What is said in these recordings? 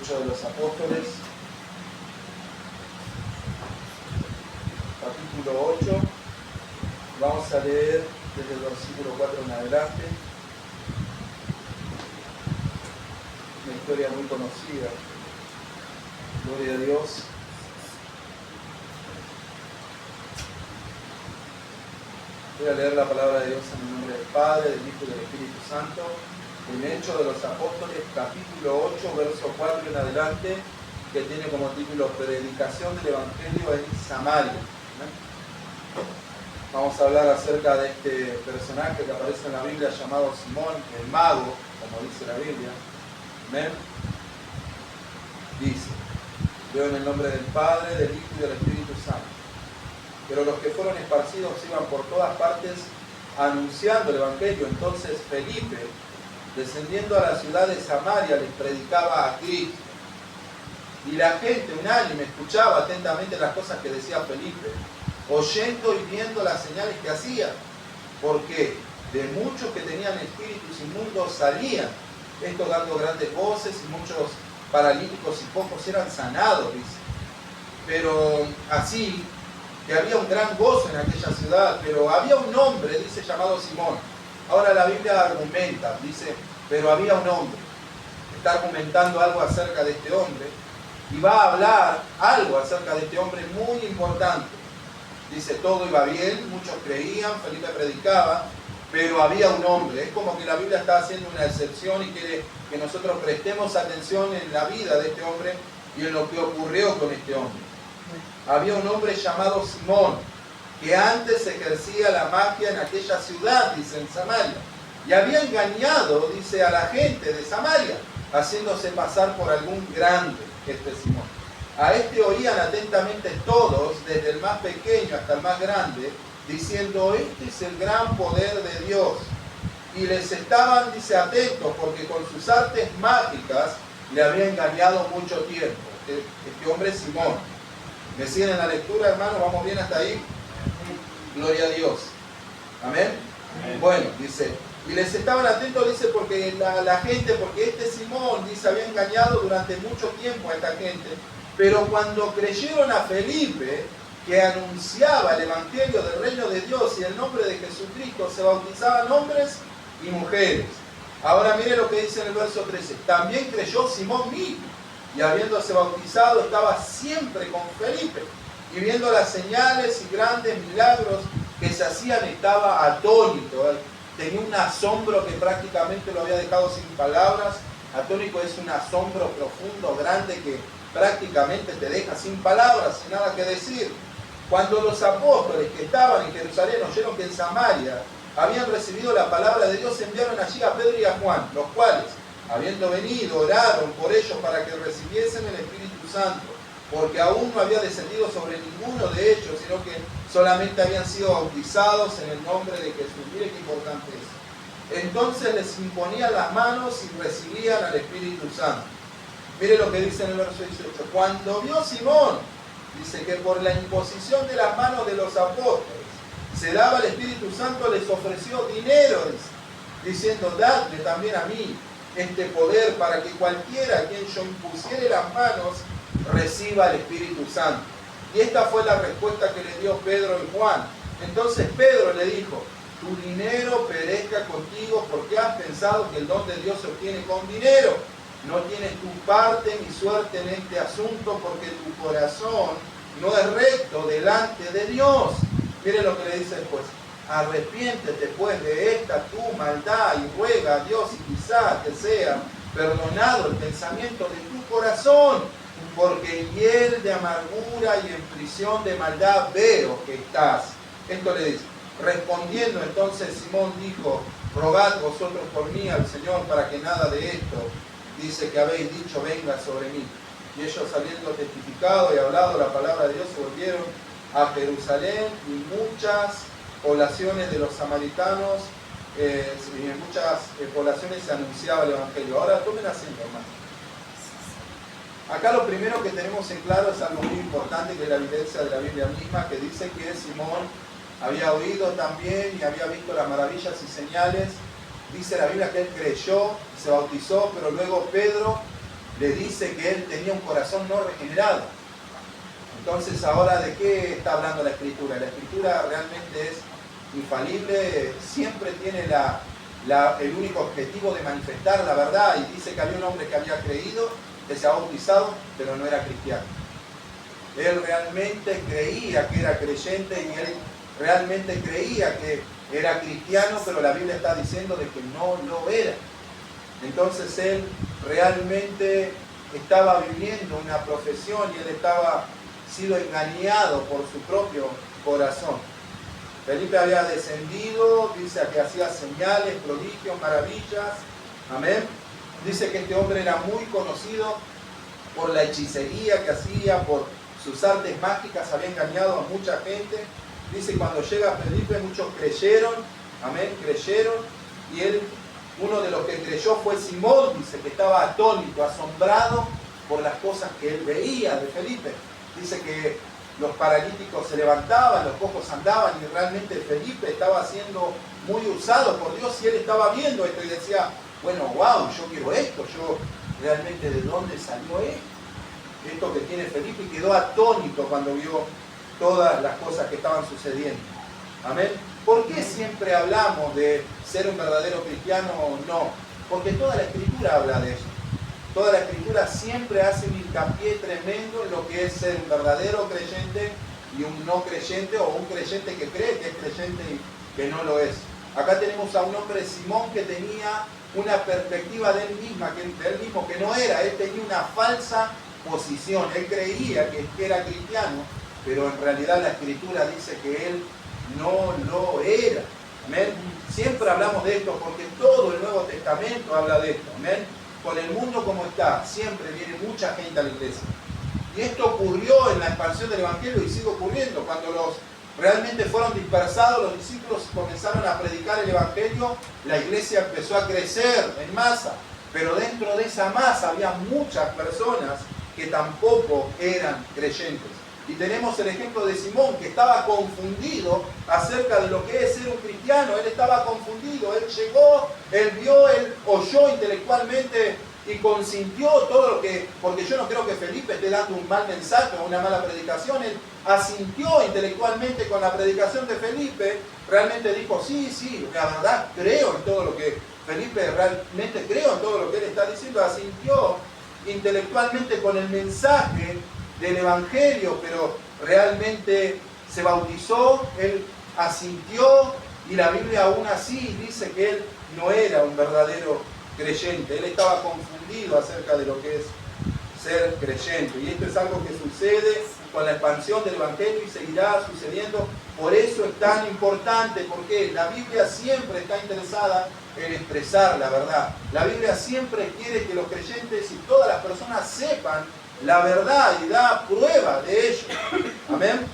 Hechos de los Apóstoles, capítulo 8. Vamos a leer desde el versículo 4 en adelante. Una historia muy conocida. Gloria a Dios. Voy a leer la palabra de Dios en el nombre del Padre, del Hijo y del Espíritu Santo. En Hechos de los Apóstoles, capítulo 8, verso 4 en adelante, que tiene como título Predicación del Evangelio en Samaria. Vamos a hablar acerca de este personaje que aparece en la Biblia llamado Simón, el mago, como dice la Biblia. Amén. Dice: Leo en el nombre del Padre, del Hijo y del Espíritu Santo. Pero los que fueron esparcidos iban por todas partes anunciando el Evangelio. Entonces Felipe, descendiendo a la ciudad de Samaria, les predicaba a Cristo. Y la gente unánime escuchaba atentamente las cosas que decía Felipe, oyendo y viendo las señales que hacía, porque de muchos que tenían espíritus inmundos salían, estos dando grandes voces, y muchos paralíticos y pocos eran sanados, dice. Pero así que había un gran gozo en aquella ciudad, pero había un hombre, dice, llamado Simón. Ahora la Biblia argumenta, dice, pero había un hombre. Está argumentando algo acerca de este hombre y va a hablar algo acerca de este hombre muy importante. Dice, todo iba bien, muchos creían, Felipe predicaba, pero había un hombre. Es como que la Biblia está haciendo una excepción y quiere que nosotros prestemos atención en la vida de este hombre y en lo que ocurrió con este hombre. Había un hombre llamado Simón, que antes ejercía la magia en aquella ciudad, dice, en Samaria. Y había engañado, dice, a la gente de Samaria, haciéndose pasar por algún grande, este Simón. A este oían atentamente todos, desde el más pequeño hasta el más grande, diciendo, este es el gran poder de Dios. Y les estaban, dice, atentos, porque con sus artes mágicas le había engañado mucho tiempo. Este hombre es Simón. ¿Me siguen en la lectura, hermano? ¿Vamos bien hasta ahí? Gloria a Dios. ¿Amén? Amén. Bueno, dice, y les estaban atentos, dice, porque la gente, porque este Simón, dice, había engañado durante mucho tiempo a esta gente, pero cuando creyeron a Felipe, que anunciaba el Evangelio del Reino de Dios y el nombre de Jesucristo, se bautizaban hombres y mujeres. Ahora mire lo que dice en el verso 13, también creyó Simón mismo, y habiéndose bautizado estaba siempre con Felipe, y viendo las señales y grandes milagros que se hacían estaba atónito. Tenía un asombro que prácticamente lo había dejado sin palabras. Atónico es un asombro profundo, grande, que prácticamente te deja sin palabras, sin nada que decir. Cuando los apóstoles que estaban en Jerusalén oyeron que en Samaria habían recibido la palabra de Dios, enviaron allí a Pedro y a Juan, los cuales, habiendo venido, oraron por ellos para que recibiesen el Espíritu Santo, porque aún no había descendido sobre ninguno de ellos, sino que solamente habían sido bautizados en el nombre de Jesús. Mire qué importante es. Entonces les imponían las manos y recibían al Espíritu Santo. Mire lo que dice en el verso 18. Cuando vio Simón, dice que por la imposición de las manos de los apóstoles se daba el Espíritu Santo, les ofreció dinero, diciendo, dadme también a mí este poder para que cualquiera a quien yo impusiere las manos reciba el Espíritu Santo. Y esta fue la respuesta que le dio Pedro y Juan. Entonces Pedro le dijo, tu dinero perezca contigo, porque has pensado que el don de Dios se obtiene con dinero. No tienes tu parte ni suerte en este asunto, porque tu corazón no es recto delante de Dios. Mire lo que le dice después. Arrepiéntete pues de esta tu maldad y ruega a Dios y quizá te sea perdonado el pensamiento de tu corazón, porque en hiel de amargura y en prisión de maldad veo que estás. Esto le dice. Respondiendo entonces Simón dijo, rogad vosotros por mí al Señor para que nada de esto, dice, que habéis dicho venga sobre mí. Y ellos, habiendo testificado y hablado la palabra de Dios, se volvieron a Jerusalén, y muchas poblaciones de los samaritanos, y en muchas poblaciones se anunciaba el Evangelio. Ahora tomen asiento, hermano. Acá lo primero que tenemos en claro es algo muy importante, que es la evidencia de la Biblia misma, que dice que Simón había oído también y había visto las maravillas y señales. Dice la Biblia que él creyó, se bautizó, pero luego Pedro le dice que él tenía un corazón no regenerado. Entonces, ahora, ¿de qué está hablando la Escritura? La Escritura realmente es infalible, siempre tiene el único objetivo de manifestar la verdad, y dice que había un hombre que había creído, que se ha bautizado, pero no era cristiano. Él realmente creía que era creyente y él realmente creía que era cristiano, pero la Biblia está diciendo de que no lo era. Entonces él realmente estaba viviendo una profesión y él estaba sido engañado por su propio corazón. Felipe había descendido, dice que hacía señales, prodigios, maravillas. Amén. Dice que este hombre era muy conocido por la hechicería que hacía, por sus artes mágicas, había engañado a mucha gente. Dice que cuando llega Felipe muchos creyeron, amén, creyeron, y él, uno de los que creyó fue Simón, dice que estaba atónito, asombrado por las cosas que él veía de Felipe. Dice que los paralíticos se levantaban, los cojos andaban, y realmente Felipe estaba siendo muy usado por Dios, y él estaba viendo esto y decía, bueno, wow, yo quiero esto, yo realmente, ¿de dónde salió esto que tiene Felipe? Y quedó atónito cuando vio todas las cosas que estaban sucediendo. Amén. ¿Por qué siempre hablamos de ser un verdadero cristiano o no? Porque toda la Escritura habla de eso. Toda la Escritura siempre hace un hincapié tremendo en lo que es ser un verdadero creyente y un no creyente, o un creyente que cree que es creyente y que no lo es. Acá tenemos a un hombre, Simón, que tenía una perspectiva de él mismo que no era. Él tenía una falsa posición. Él creía que era cristiano, pero en realidad la Escritura dice que él no lo era. Amén. Siempre hablamos de esto porque todo el Nuevo Testamento habla de esto. Amén. Con el mundo como está, siempre viene mucha gente a la iglesia. Y esto ocurrió en la expansión del Evangelio y sigue ocurriendo. Cuando realmente fueron dispersados, los discípulos comenzaron a predicar el Evangelio, la iglesia empezó a crecer en masa. Pero dentro de esa masa había muchas personas que tampoco eran creyentes. Y tenemos el ejemplo de Simón, que estaba confundido acerca de lo que es ser un cristiano. Él estaba confundido, él llegó, él vio, él oyó intelectualmente y consintió todo lo que, porque yo no creo que Felipe esté dando un mal mensaje o una mala predicación. Él asintió intelectualmente con la predicación de Felipe, realmente dijo, sí, la verdad creo en todo lo que Felipe, realmente creo en todo lo que él está diciendo. Asintió intelectualmente con el mensaje del Evangelio, pero realmente se bautizó, él asintió, y la Biblia aún así dice que él no era un verdadero creyente. Él estaba confundido acerca de lo que es ser creyente, y esto es algo que sucede con la expansión del Evangelio y seguirá sucediendo. Por eso es tan importante, porque la Biblia siempre está interesada en expresar la verdad. La Biblia siempre quiere que los creyentes y todas las personas sepan la verdad y da prueba de ello. Amén.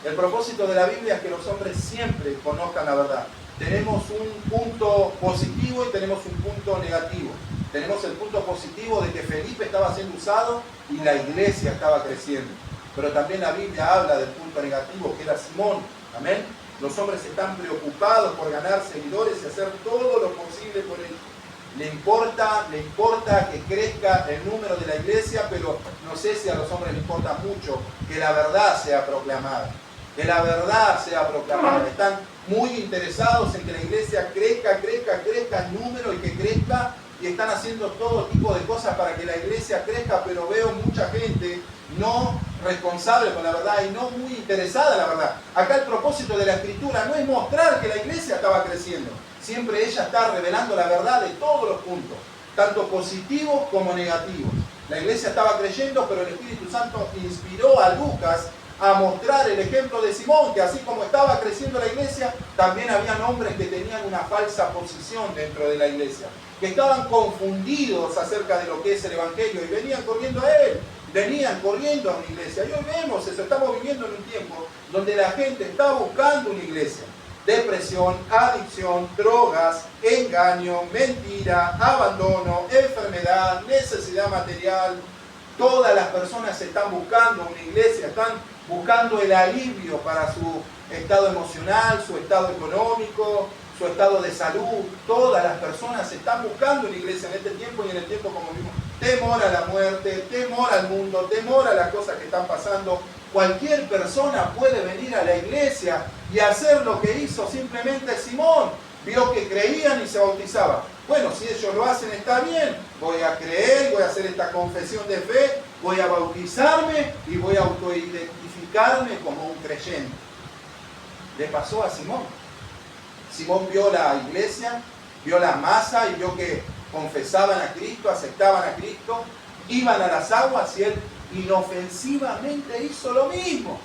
El propósito de la Biblia es que los hombres siempre conozcan la verdad. Tenemos un punto positivo y tenemos un punto negativo. Tenemos el punto positivo de que Felipe estaba siendo usado y la iglesia estaba creciendo. Pero también la Biblia habla del punto negativo, que era Simón. Amén. Los hombres están preocupados por ganar seguidores y hacer todo lo posible por ello. Le importa que crezca el número de la iglesia, pero no sé si a los hombres les importa mucho que la verdad sea proclamada. Que la verdad sea proclamada. Están muy interesados en que la iglesia crezca en número y que crezca, y están haciendo todo tipo de cosas para que la iglesia crezca, pero veo mucha gente no responsable con la verdad y no muy interesada en la verdad. Acá el propósito de la Escritura no es mostrar que la iglesia estaba creciendo. Siempre ella está revelando la verdad de todos los puntos, tanto positivos como negativos. La iglesia estaba creyendo, pero el Espíritu Santo inspiró a Lucas a mostrar el ejemplo de Simón, que así como estaba creciendo la iglesia, también habían hombres que tenían una falsa posición dentro de la iglesia, que estaban confundidos acerca de lo que es el Evangelio y venían corriendo a él, venían corriendo a una iglesia. Y hoy vemos eso, estamos viviendo en un tiempo donde la gente está buscando una iglesia. Depresión, adicción, drogas, engaño, mentira, abandono, enfermedad, necesidad material. Todas las personas están buscando una iglesia, están buscando el alivio para su estado emocional, su estado económico, su estado de salud. Todas las personas están buscando una iglesia en este tiempo y en el tiempo como vimos. temor a la muerte, temor al mundo, temor a las cosas que están pasando. Cualquier persona puede venir a la iglesia y hacer lo que hizo simplemente Simón. Vio que creían y se bautizaban. Bueno, si ellos lo hacen está bien. Voy a creer, voy a hacer esta confesión de fe, voy a bautizarme y voy a autoidentificarme como un creyente. Le pasó a Simón. Simón vio la iglesia, vio la masa y vio que confesaban a Cristo, aceptaban a Cristo, iban a las aguas y él inofensivamente hizo lo mismo.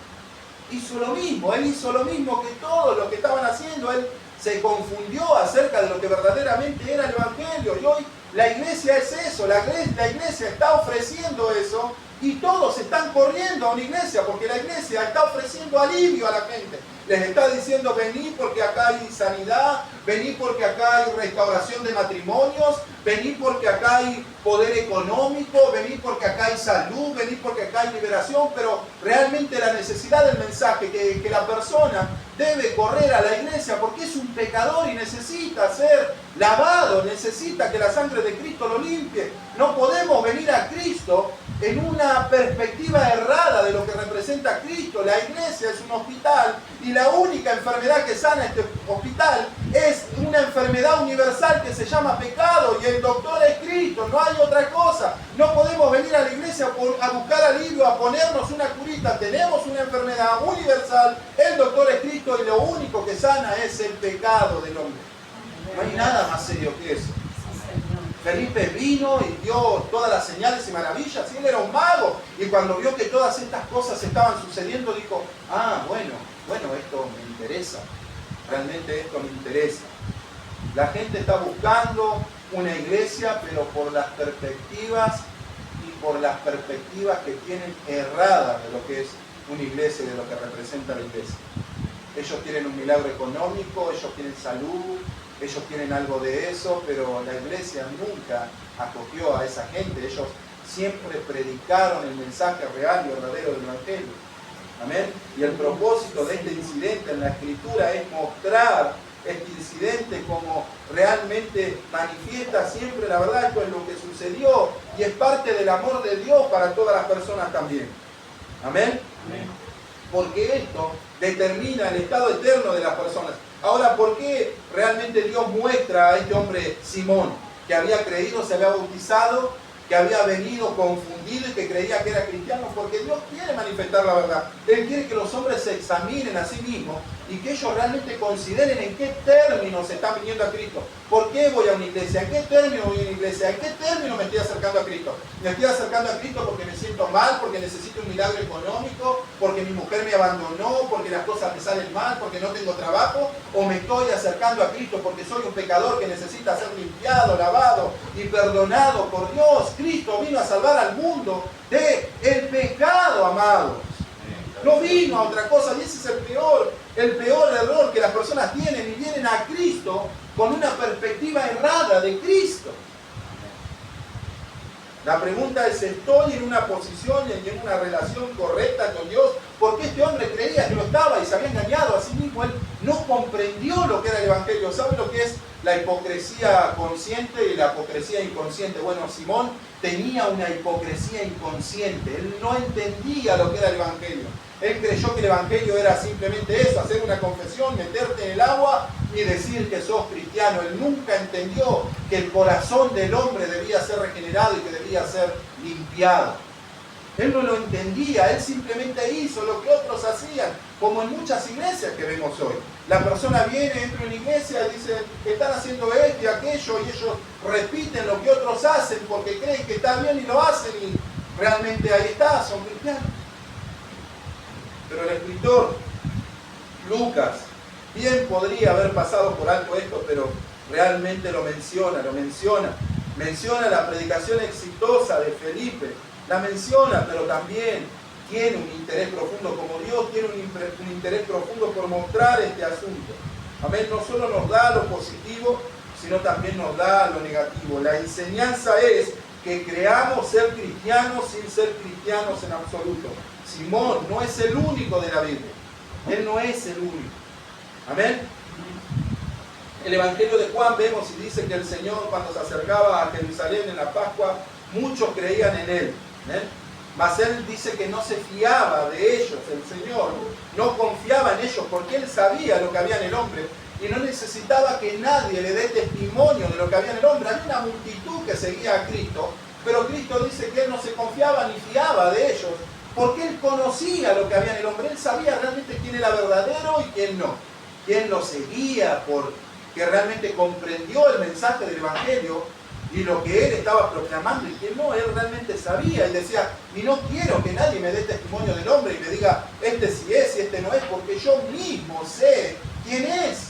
Hizo lo mismo, él hizo lo mismo que todos los que estaban haciendo. Él se confundió acerca de lo que verdaderamente era el Evangelio. Y hoy la iglesia es eso, la iglesia está ofreciendo eso y todos están corriendo a una iglesia porque la iglesia está ofreciendo alivio a la gente. Les está diciendo, vení porque acá hay sanidad, vení porque acá hay restauración de matrimonios, vení porque acá hay poder económico, vení porque acá hay salud, vení porque acá hay liberación, pero realmente la necesidad del mensaje, que la persona debe correr a la iglesia porque es un pecador y necesita ser lavado, necesita que la sangre de Cristo lo limpie. No podemos venir a Cristo en una perspectiva errada de lo que representa Cristo. La iglesia es un hospital y la única enfermedad que sana este hospital es una enfermedad universal que se llama pecado y el doctor es Cristo, no hay otra cosa. No podemos venir a la iglesia a buscar alivio, a ponernos una curita. Tenemos una enfermedad universal, el doctor es Cristo y lo único que sana es el pecado del hombre. No hay nada más serio que eso. Felipe vino y dio todas las señales y maravillas, y él era un mago, y cuando vio que todas estas cosas estaban sucediendo, dijo, bueno, esto me interesa, realmente esto me interesa. La gente está buscando una iglesia, pero por las perspectivas que tienen erradas de lo que es una iglesia y de lo que representa la iglesia. Ellos quieren un milagro económico, ellos quieren salud, ellos quieren algo de eso, pero la iglesia nunca acogió a esa gente. Ellos siempre predicaron el mensaje real y verdadero del Evangelio. Amén. Y el propósito de este incidente en la Escritura es mostrar este incidente como realmente manifiesta siempre la verdad. Esto es lo que sucedió y es parte del amor de Dios para todas las personas también. Amén. Amén. Porque esto determina el estado eterno de las personas. Ahora, ¿por qué realmente Dios muestra a este hombre Simón, que había creído, se había bautizado, que había venido confundido y que creía que era cristiano? Porque Dios quiere manifestar la verdad. Él quiere que los hombres se examinen a sí mismos y que ellos realmente consideren en qué términos están viniendo a Cristo. ¿Por qué voy a una iglesia? ¿En qué término voy a una iglesia? ¿En qué término me estoy acercando a Cristo? ¿Me estoy acercando a Cristo porque me siento mal, porque necesito un milagro económico, porque mi mujer me abandonó, porque las cosas me salen mal, porque no tengo trabajo? ¿O me estoy acercando a Cristo porque soy un pecador que necesita ser limpiado, lavado y perdonado por Dios? Cristo vino a salvar al mundo del pecado, amados. No vino a otra cosa, y ese es el peor error que las personas tienen, y vienen a Cristo con una perspectiva errada de Cristo. La pregunta es, ¿estoy en una posición y en una relación correcta con Dios? Porque este hombre creía que lo estaba y se había engañado a sí mismo. Él no comprendió lo que era el Evangelio. ¿Sabe lo que es la hipocresía consciente y la hipocresía inconsciente? Bueno, Simón tenía una hipocresía inconsciente. Él no entendía lo que era el Evangelio. Él creyó que el Evangelio era simplemente eso, hacer una confesión, meterte en el agua y decir que sos cristiano. Él nunca entendió que el corazón del hombre debía ser regenerado y que debía ser limpiado. Él no lo entendía, él simplemente hizo lo que otros hacían, como en muchas iglesias que vemos hoy. La persona viene, entra en una iglesia y dice, están haciendo esto y aquello, y ellos repiten lo que otros hacen porque creen que está bien y lo hacen, y realmente ahí está, son cristianos. Pero el escritor Lucas bien podría haber pasado por alto esto, pero realmente lo menciona. Menciona la predicación exitosa de Felipe, la menciona, pero también tiene un interés profundo, como Dios tiene un interés profundo por mostrar este asunto. Amén, no solo nos da lo positivo, sino también nos da lo negativo. La enseñanza es que creamos ser cristianos sin ser cristianos en absoluto. Simón no es el único de la Biblia. Él no es el único. Amén. el Evangelio de Juan vemos y dice que el Señor, cuando se acercaba a Jerusalén en la Pascua, muchos creían en Él. Mas Él dice que no se fiaba de ellos, el Señor no confiaba en ellos porque Él sabía lo que había en el hombre y no necesitaba que nadie le dé testimonio de lo que había en el hombre. Había una multitud que seguía a Cristo, pero Cristo dice que Él no se confiaba ni fiaba de ellos porque Él conocía lo que había en el hombre. Él sabía realmente quién era verdadero y quién no, quién lo seguía porque realmente comprendió el mensaje del Evangelio y lo que Él estaba proclamando y que no, Él realmente sabía y decía, y no quiero que nadie me dé testimonio del hombre y me diga, este sí es y este no es, porque yo mismo sé quién es.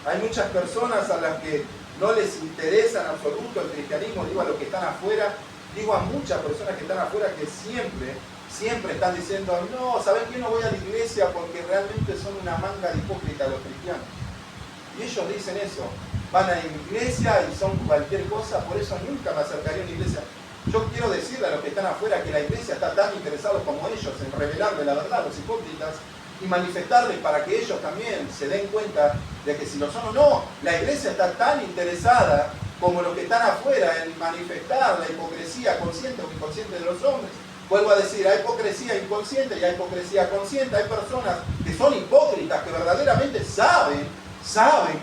Hay muchas personas a las que no les interesa en absoluto el cristianismo, digo a los que están afuera, digo a muchas personas que están afuera que siempre están diciendo, no, ¿sabes qué? No voy a la iglesia porque realmente son una manga de hipócritas los cristianos. Y ellos dicen eso. Van a la iglesia y son cualquier cosa, por eso nunca me acercaría a una iglesia. Yo quiero decirle a los que están afuera que la iglesia está tan interesados como ellos en revelarle la verdad a los hipócritas y manifestarles para que ellos también se den cuenta de que si lo son o no, la iglesia está tan interesada como los que están afuera en manifestar la hipocresía consciente o inconsciente de los hombres. Vuelvo a decir, hay hipocresía inconsciente y hay hipocresía consciente. Hay personas que son hipócritas, que verdaderamente saben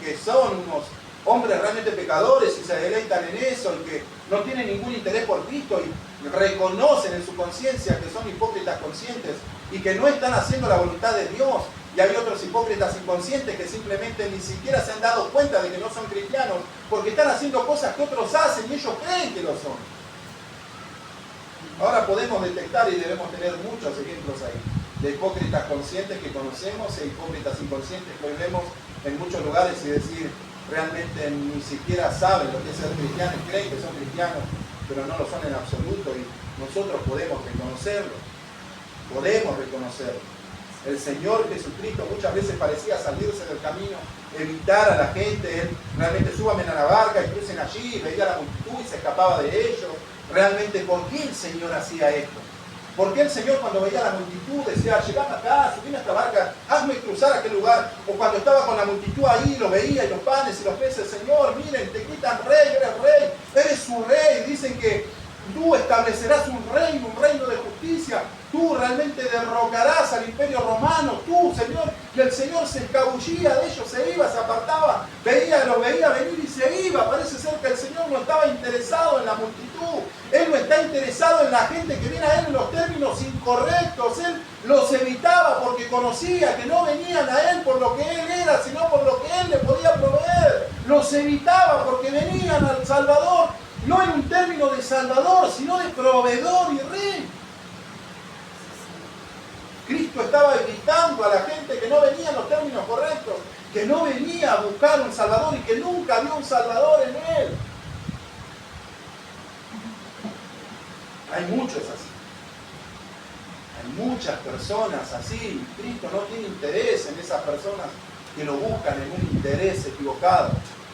que son unos hombres realmente pecadores y se deleitan en eso y que no tienen ningún interés por Cristo y reconocen en su conciencia que son hipócritas conscientes y que no están haciendo la voluntad de Dios. Y hay otros hipócritas inconscientes que simplemente ni siquiera se han dado cuenta de que no son cristianos porque están haciendo cosas que otros hacen y ellos creen que lo son. Ahora podemos detectar y debemos tener muchos ejemplos ahí de hipócritas conscientes que conocemos e hipócritas inconscientes que hoy vemos en muchos lugares y decir, realmente ni siquiera saben lo que es ser cristiano y creen que son cristianos, pero no lo son en absoluto y nosotros podemos reconocerlo. El Señor Jesucristo muchas veces parecía salirse del camino, evitar a la gente, Él realmente súbame a la barca y crucen allí, veía a la multitud y se escapaba de ellos. Realmente, ¿por qué el Señor hacía esto? ¿Por qué el Señor cuando veía a la multitud decía, llegame acá, subime a esta barca, hazme cruzar a aquel lugar? O cuando estaba con la multitud ahí, lo veía y los panes y los peces, Señor, miren, te gritan rey, eres su rey. Dicen que tú establecerás un reino de justicia. Tú realmente derrocarás al imperio romano. Tú, Señor, y el Señor se escabullía de ellos, se iba, se apartaba, los veía venir y se iba. Parece ser que el Señor no estaba interesado en la multitud. Él no está interesado en la gente que viene a Él en los términos incorrectos. Él los evitaba porque conocía que no venían a Él por lo que Él era, sino por lo que Él le podía proveer. Los evitaba porque venían al Salvador, no en un término de Salvador, sino de proveedor y rey. Cristo estaba evitando a la gente que no venía en los términos correctos, que no venía a buscar un Salvador y que nunca había un Salvador en Él. Hay muchos así. Hay muchas personas así. Cristo no tiene interés en esas personas que lo buscan en un interés equivocado,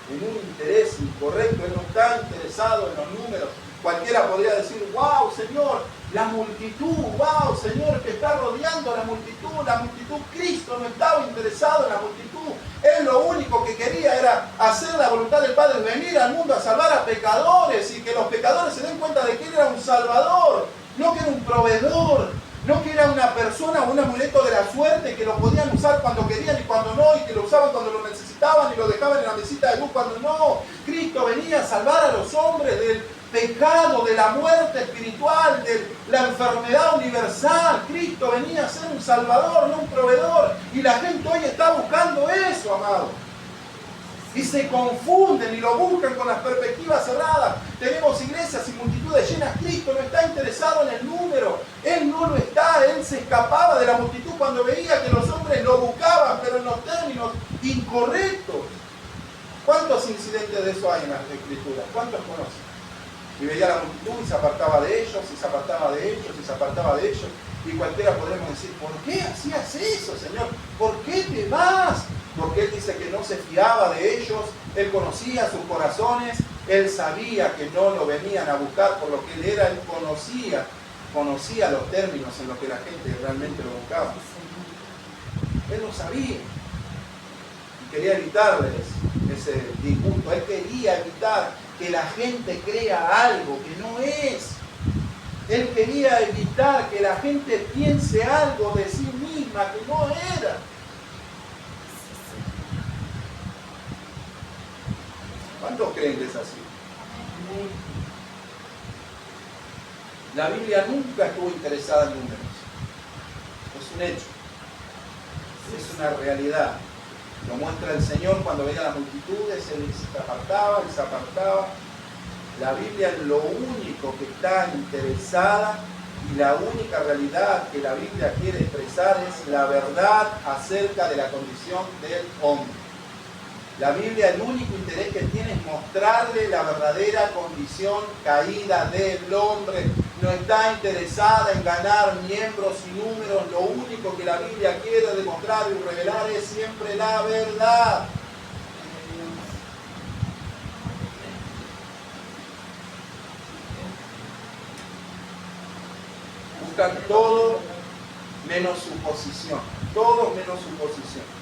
en un interés incorrecto. Él no está interesado en los números. Cualquiera podría decir, wow, Señor, la multitud, wow, Señor, que está rodeando a la multitud. Cristo no estaba interesado en la multitud. Él lo único que quería era hacer la voluntad del Padre, venir al mundo a salvar a pecadores y que los pecadores se den cuenta de que Él era un Salvador, no que era un proveedor, no que era una persona o un amuleto de la suerte que lo podían usar cuando querían y cuando no, y que lo usaban cuando lo necesitaban y lo dejaban en la mesita de luz cuando no. Cristo venía a salvar a los hombres del pecado, de la muerte espiritual, de la enfermedad universal. Cristo venía a ser un salvador, no un proveedor. Y la gente hoy está buscando eso, amado. Y se confunden y lo buscan con las perspectivas cerradas. Tenemos iglesias y multitudes llenas. Cristo no está interesado en el número. Él no lo está. Él se escapaba de la multitud cuando veía que los hombres lo buscaban, pero en los términos incorrectos. ¿Cuántos incidentes de eso hay en las Escrituras? ¿Cuántos conocen? Y veía a la multitud y se apartaba de ellos, y se apartaba de ellos, y se apartaba de ellos. Y cualquiera podremos decir, ¿por qué hacías eso, Señor? ¿Por qué te vas? Porque Él dice que no se fiaba de ellos, Él conocía sus corazones, Él sabía que no lo venían a buscar por lo que Él era, Él conocía los términos en los que la gente realmente lo buscaba. Él lo sabía. Y quería evitarles ese disgusto. Él quería evitar que la gente crea algo que no es. Él quería evitar que la gente piense algo de sí misma que no era. ¿Cuántos creen que es así? La Biblia nunca estuvo interesada en números. Es un hecho. Es una realidad. Lo muestra el Señor cuando veía las multitudes, Él se apartaba. La Biblia es lo único que está interesada y la única realidad que la Biblia quiere expresar es la verdad acerca de la condición del hombre. La Biblia, el único interés que tiene es mostrarle la verdadera condición caída del hombre. No está interesada en ganar miembros y números. Lo único que la Biblia quiere demostrar y revelar es siempre la verdad. Buscan todo menos su posición. Todo menos su posición.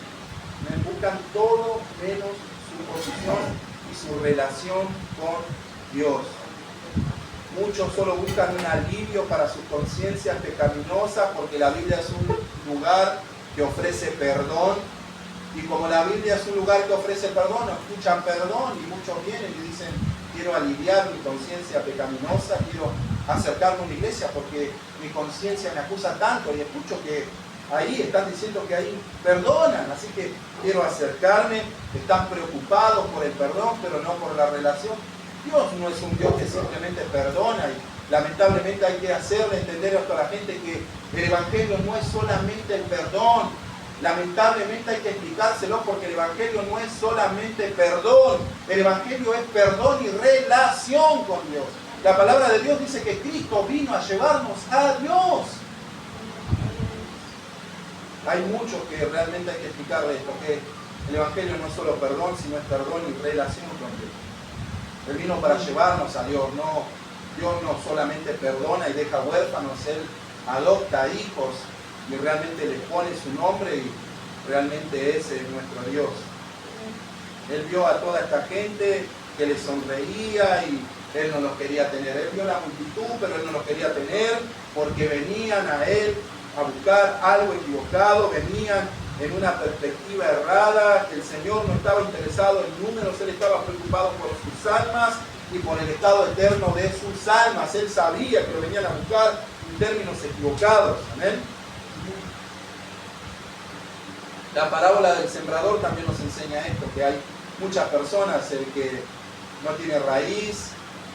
Buscan todo menos su posición y su relación con Dios. Muchos solo buscan un alivio para sus conciencias pecaminosas porque la Biblia es un lugar que ofrece perdón. Y como la Biblia es un lugar que ofrece perdón, escuchan perdón y muchos vienen y dicen: quiero aliviar mi conciencia pecaminosa, quiero acercarme a una iglesia porque mi conciencia me acusa tanto y escucho que ahí están diciendo que ahí perdonan, así que quiero acercarme. Están preocupados por el perdón, pero no por la relación. Dios no es un Dios que simplemente perdona y lamentablemente hay que hacerle entender a la gente que el Evangelio no es solamente el perdón. Lamentablemente hay que explicárselo porque el Evangelio no es solamente perdón. El Evangelio es perdón y relación con Dios. La palabra de Dios dice que Cristo vino a llevarnos a Dios. Hay muchos que realmente hay que explicarle esto, que el Evangelio no es solo perdón, sino es perdón y relación con Dios. Él vino para llevarnos a Dios. No, Dios no solamente perdona y deja huérfanos, Él adopta hijos y realmente les pone su nombre y realmente ese es nuestro Dios. Él vio a toda esta gente que le sonreía y Él no los quería tener. Él vio la multitud, pero Él no los quería tener porque venían a Él a buscar algo equivocado, venían en una perspectiva errada. El Señor no estaba interesado en números, Él estaba preocupado por sus almas y por el estado eterno de sus almas. Él sabía que lo venían a buscar en términos equivocados. Amén. La parábola del sembrador también nos enseña esto, que hay muchas personas, el que no tiene raíz,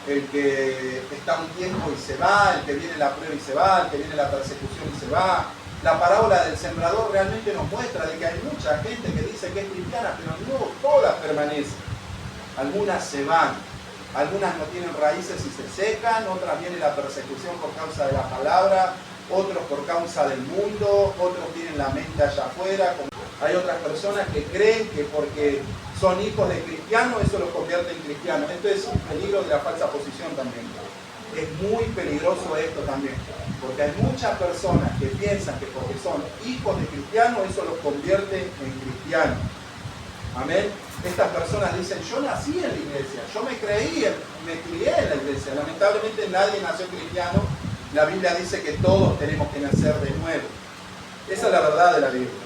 el que está un tiempo y se va, el que viene la prueba y se va, el que viene la persecución y se va. La parábola del sembrador realmente nos muestra de que hay mucha gente que dice que es cristiana, pero no todas permanecen. Algunas se van, algunas no tienen raíces y se secan, otras viene la persecución por causa de la palabra, otros por causa del mundo, otros tienen la mente allá afuera. Hay otras personas que creen que porque son hijos de cristianos, eso los convierte en cristianos. Esto es un peligro de la falsa posición también. Es muy peligroso esto también, porque hay muchas personas que piensan que porque son hijos de cristianos, eso los convierte en cristianos. Amén. Estas personas dicen: yo nací en la iglesia, yo me crié en la iglesia. Lamentablemente nadie nació cristiano. La Biblia dice que todos tenemos que nacer de nuevo. Esa es la verdad de la Biblia.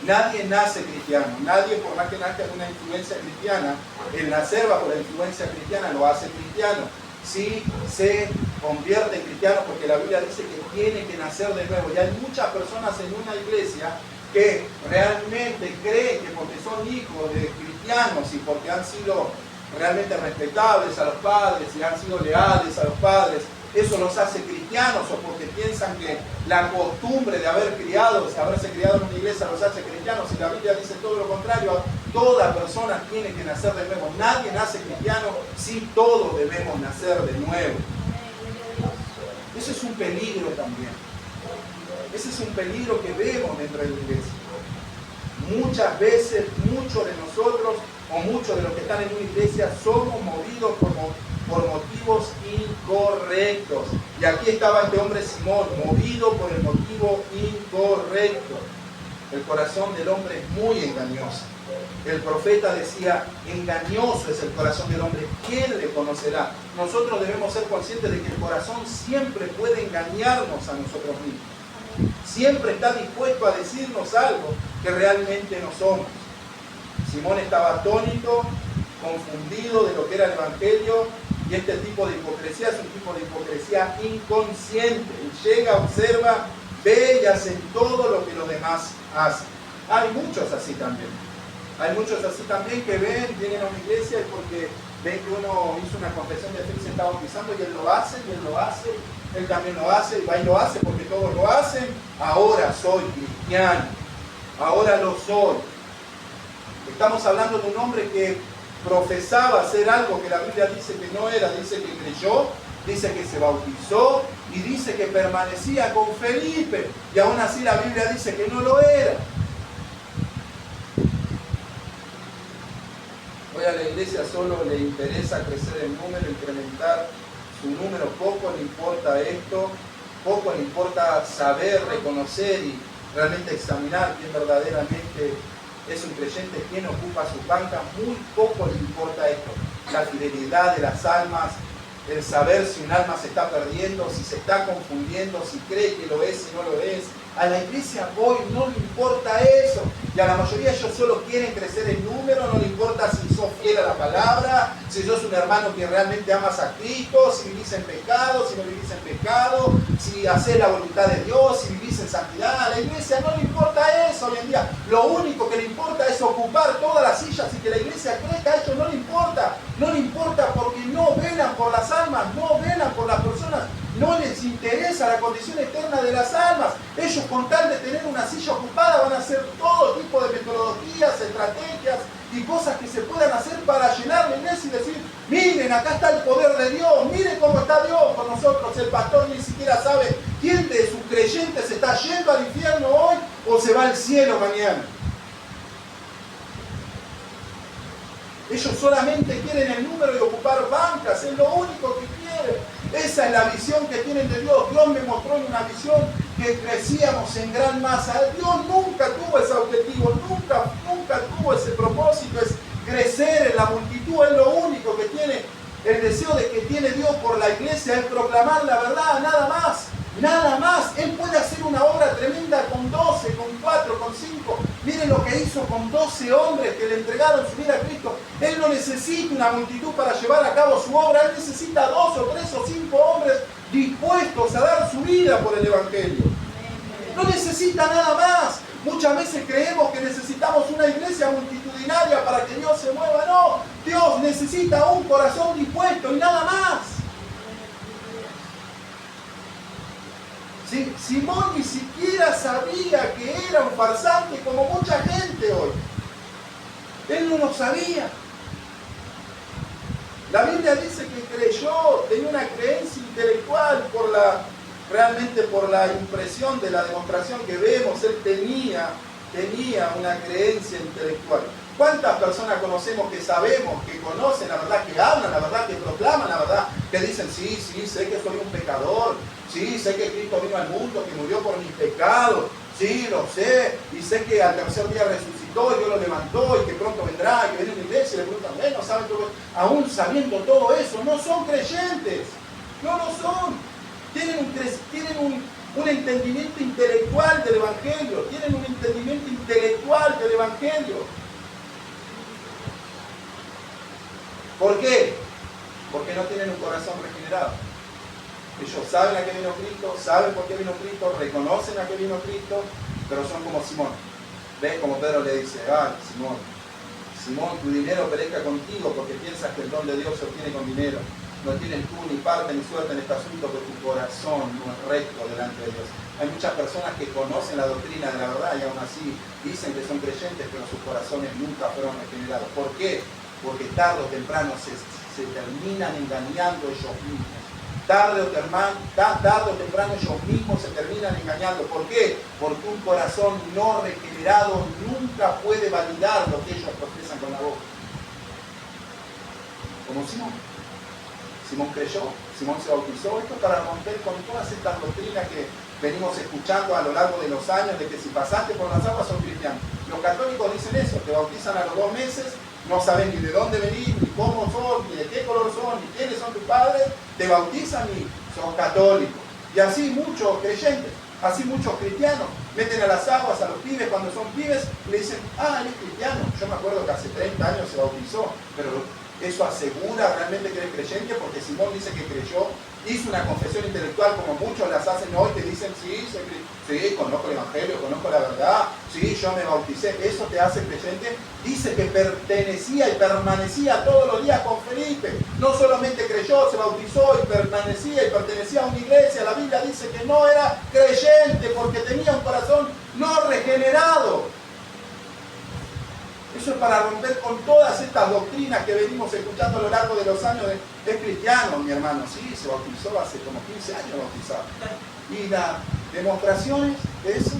Nadie nace cristiano, nadie, por más que nazca de una influencia cristiana, el nacer bajo la influencia cristiana lo hace cristiano. Sí se convierte en cristiano porque la Biblia dice que tiene que nacer de nuevo. Y hay muchas personas en una iglesia que realmente creen que porque son hijos de cristianos y porque han sido realmente respetables a los padres y han sido leales a los padres, eso los hace cristianos, o porque piensan que la costumbre de haberse criado en una iglesia los hace cristianos. Y la Biblia dice todo lo contrario. Toda persona tiene que nacer de nuevo. Nadie nace cristiano, sí, todos debemos nacer de nuevo. Eso es un peligro también. Ese es un peligro que vemos dentro de la iglesia. Muchas veces, muchos de nosotros o muchos de los que están en una iglesia somos movidos por motivos incorrectos. Y aquí estaba este hombre Simón, movido por el motivo incorrecto. El corazón del hombre es muy engañoso. El profeta decía, engañoso es el corazón del hombre, ¿quién le conocerá? Nosotros debemos ser conscientes de que el corazón siempre puede engañarnos a nosotros mismos. Siempre está dispuesto a decirnos algo que realmente no somos. Simón estaba atónito, confundido de lo que era el Evangelio, y este tipo de hipocresía es un tipo de hipocresía inconsciente. Él llega, observa, ve y hace todo lo que los demás hacen. Hay muchos así también. Hay muchos así también que ven, vienen a una iglesia porque ven que uno hizo una confesión de fe y se está bautizando y él lo hace, y él lo hace, él también lo hace, y va y lo hace porque todos lo hacen. Ahora soy cristiano, ahora lo soy. Estamos hablando de un hombre que profesaba ser algo que la Biblia dice que no era, dice que creyó, dice que se bautizó y dice que permanecía con Felipe, y aún así la Biblia dice que no lo era. Hoy a la iglesia solo le interesa crecer en número, incrementar su número, poco le importa esto, poco le importa saber, reconocer y realmente examinar quién verdaderamente es un creyente, quién ocupa su banca. Muy poco le importa esto, la fidelidad de las almas, el saber si un alma se está perdiendo, si se está confundiendo, si cree que lo es, si no lo es. A la iglesia hoy no le importa eso, y a la mayoría ellos solo quieren crecer en número, no le importa si sos fiel a la palabra, si sos un hermano que realmente amas a Cristo, si vivís en pecado, si no vivís en pecado, si haces la voluntad de Dios, si vivís en santidad. A la iglesia no le importa eso hoy en día. Lo único que le importa es ocupar todas las sillas y que la iglesia crezca. A ellos no le importa. No le importa porque no velan por las almas, no velan por las personas. No les interesa la condición eterna de las almas. Ellos, con tal de tener una silla ocupada, van a hacer todo tipo de metodologías, estrategias y cosas que se puedan hacer para llenar la iglesia y decir, miren, acá está el poder de Dios, miren cómo está Dios con nosotros. El pastor ni siquiera sabe quién de sus creyentes está yendo al infierno hoy o se va al cielo mañana. Ellos solamente quieren el número de ocupar bancas, es lo único que quieren. Esa es la visión que tienen de Dios. Dios me mostró en una visión que crecíamos en gran masa. Dios nunca tuvo ese objetivo, nunca tuvo ese propósito, es crecer en la multitud. Es lo único que tiene, el deseo de que tiene Dios por la iglesia, es proclamar la verdad, nada más. Nada más. Él puede hacer una obra tremenda con 12, con 4, con 5. Miren lo que hizo con 12 hombres que le entregaron su vida a Cristo. Él no necesita una multitud para llevar a cabo su obra. Él necesita 2 o 3 o 5 hombres dispuestos a dar su vida por el Evangelio. No necesita nada más. Muchas veces creemos que necesitamos una iglesia multitudinaria para que Dios se mueva. No, Dios necesita un corazón dispuesto y nada más. ¿Sí? Simón ni siquiera sabía que era un farsante como mucha gente hoy. Él no lo sabía. La Biblia dice que creyó, tenía una creencia intelectual realmente por la impresión de la demostración que vemos. Él tenía una creencia intelectual. ¿Cuántas personas conocemos que sabemos, que conocen la verdad, que hablan la verdad, que proclaman la verdad, que dicen, sí, sé que soy un pecador, sí, sé que Cristo vino al mundo, que murió por mis pecados, sí, lo sé, y sé que al tercer día resucitó y Dios lo levantó y que pronto vendrá, y que viene a la iglesia y le preguntan, bueno, ¿saben todo? Aún sabiendo todo eso, no son creyentes, no lo son. Tienen un entendimiento intelectual del Evangelio, tienen un entendimiento intelectual del Evangelio. ¿Por qué? Porque no tienen un corazón regenerado. Ellos saben a qué vino Cristo, saben por qué vino Cristo, reconocen a qué vino Cristo, pero son como Simón. ¿Ves? Como Pedro le dice, Simón, tu dinero perezca contigo porque piensas que el don de Dios se obtiene con dinero. No tienes tú ni parte ni suerte en este asunto, porque tu corazón no es recto delante de Dios. Hay muchas personas que conocen la doctrina de la verdad y aún así dicen que son creyentes, pero sus corazones nunca fueron regenerados. ¿Por qué? Porque tarde o temprano se terminan engañando ellos mismos. Tarde o temprano ellos mismos se terminan engañando. ¿Por qué? Porque un corazón no regenerado nunca puede validar lo que ellos profesan con la boca. Como Simón. Simón creyó, Simón se bautizó. Esto para romper con todas estas doctrinas que venimos escuchando a lo largo de los años, de que si pasaste por las aguas sos cristiano. Los católicos dicen eso, te bautizan a los 2 meses, no saben ni de dónde venís, ni cómo son, ni de qué color son, ni quiénes son tus padres, te bautizan y son católicos. Y así muchos creyentes, así muchos cristianos, meten a las aguas a los pibes cuando son pibes y le dicen, él es cristiano. Yo me acuerdo que hace 30 años se bautizó, pero eso asegura realmente que eres creyente, porque Simón dice que creyó, hizo una confesión intelectual como muchos las hacen hoy, que dicen, sí, conozco el Evangelio, conozco la verdad, sí, yo me bauticé, eso te hace creyente. Dice que pertenecía y permanecía todos los días con Felipe, no solamente creyó, se bautizó y pertenecía a una iglesia. La Biblia dice que no era creyente porque tenía un corazón no regenerado. Eso es para romper con todas estas doctrinas que venimos escuchando a lo largo de los años. Es cristiano, mi hermano, sí, se bautizó hace como 15 años bautizado. Y las demostraciones de eso,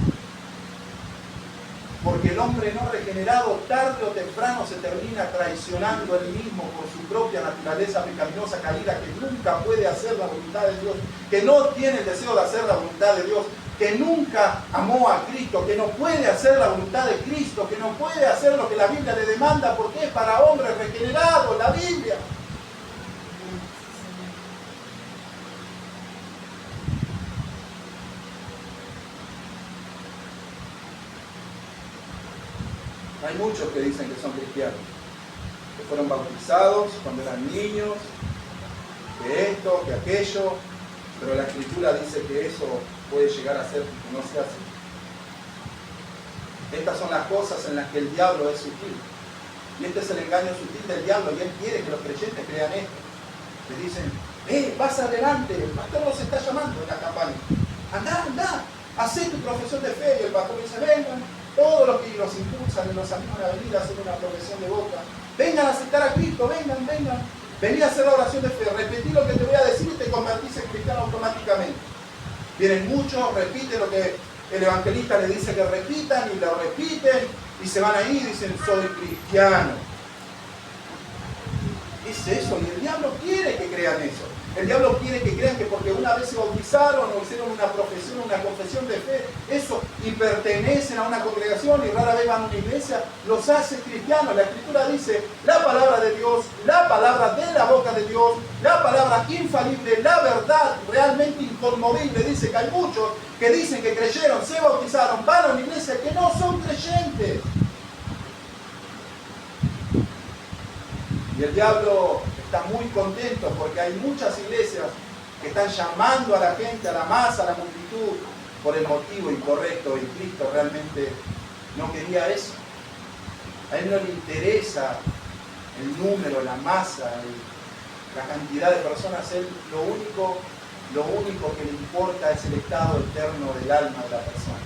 porque el hombre no regenerado tarde o temprano se termina traicionando él mismo por su propia naturaleza pecaminosa caída, que nunca puede hacer la voluntad de Dios, que no tiene el deseo de hacer la voluntad de Dios, que nunca amó a Cristo, que no puede hacer la voluntad de Cristo, que no puede hacer lo que la Biblia le demanda, porque es para hombres regenerados, la Biblia. Hay muchos que dicen que son cristianos, que fueron bautizados cuando eran niños, que esto, que aquello, pero la Escritura dice que eso puede llegar a ser que no sea así. Estas son las cosas en las que el diablo es sutil. Y este es el engaño sutil del diablo, y él quiere que los creyentes crean esto. Le dicen, vas adelante, el pastor nos está llamando en la campaña. Andá, hacé tu profesión de fe. Y el pastor dice, vengan, todos los que los impulsan y los animan a venir a hacer una profesión de boca. Vengan a aceptar a Cristo, vengan. Vení a hacer la oración de fe, repetí lo que te voy a decir y te convertís en cristiano automáticamente. Vienen muchos, repiten lo que el evangelista les dice que repitan y lo repiten y se van ahí y dicen, soy cristiano. Es eso, y el diablo quiere que crean eso. El diablo quiere que crean que porque una vez se bautizaron o hicieron una profesión, una confesión de fe, eso, y pertenecen a una congregación y rara vez van a una iglesia, los hace cristianos. La Escritura dice, la palabra de Dios, la palabra de la boca de Dios, la palabra infalible, la verdad realmente inconmovible. Dice que hay muchos que dicen que creyeron, se bautizaron, van a una iglesia, que no son creyentes. Y el diablo está muy contento porque hay muchas iglesias que están llamando a la gente, a la masa, a la multitud, por el motivo incorrecto, y Cristo realmente no quería eso. A él no le interesa el número, la masa, la cantidad de personas. Él lo único que le importa es el estado eterno del alma de la persona.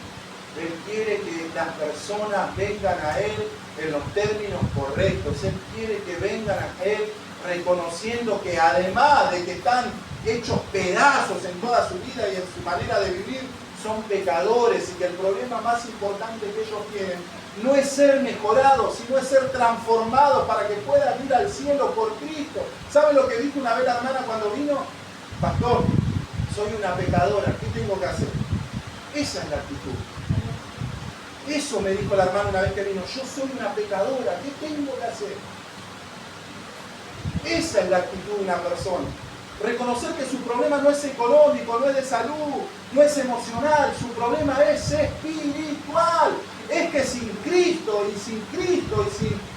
Él quiere que las personas vengan a Él en los términos correctos. Él quiere que vengan a Él reconociendo que además de que están hechos pedazos en toda su vida y en su manera de vivir, son pecadores, y que el problema más importante que ellos tienen no es ser mejorados, sino es ser transformados para que puedan ir al cielo por Cristo. ¿Sabe lo que dijo una vez la hermana cuando vino? Pastor, soy una pecadora, ¿qué tengo que hacer? Esa es la actitud. Eso me dijo la hermana una vez que vino, yo soy una pecadora, ¿qué tengo que hacer? Esa es la actitud de una persona. Reconocer que su problema no es económico, no es de salud, no es emocional, su problema es espiritual. Es que sin Cristo y sin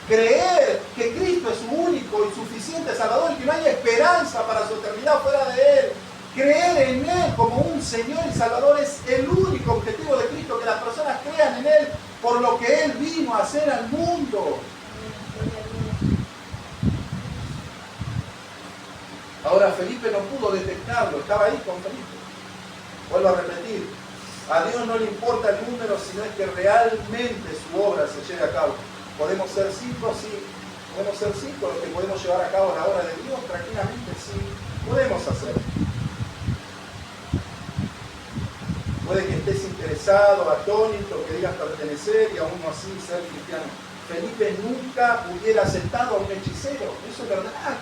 creer que Cristo es su único y suficiente Salvador y que no hay esperanza para su eternidad fuera de Él, creer en Él como un Señor y Salvador es el único objetivo de Cristo, que las personas crean en Él por lo que Él vino a hacer al mundo. Ahora Felipe no pudo detectarlo, estaba ahí con Felipe. Vuelvo a repetir, a Dios no le importa el número, sino es que realmente su obra se lleve a cabo. Podemos ser 5, sí, podemos ser 5 los que podemos llevar a cabo la obra de Dios, tranquilamente sí, podemos hacerlo. Puede que estés interesado, atónito, que digas pertenecer y aún así ser cristiano. Felipe nunca hubiera aceptado a un hechicero, eso es verdad.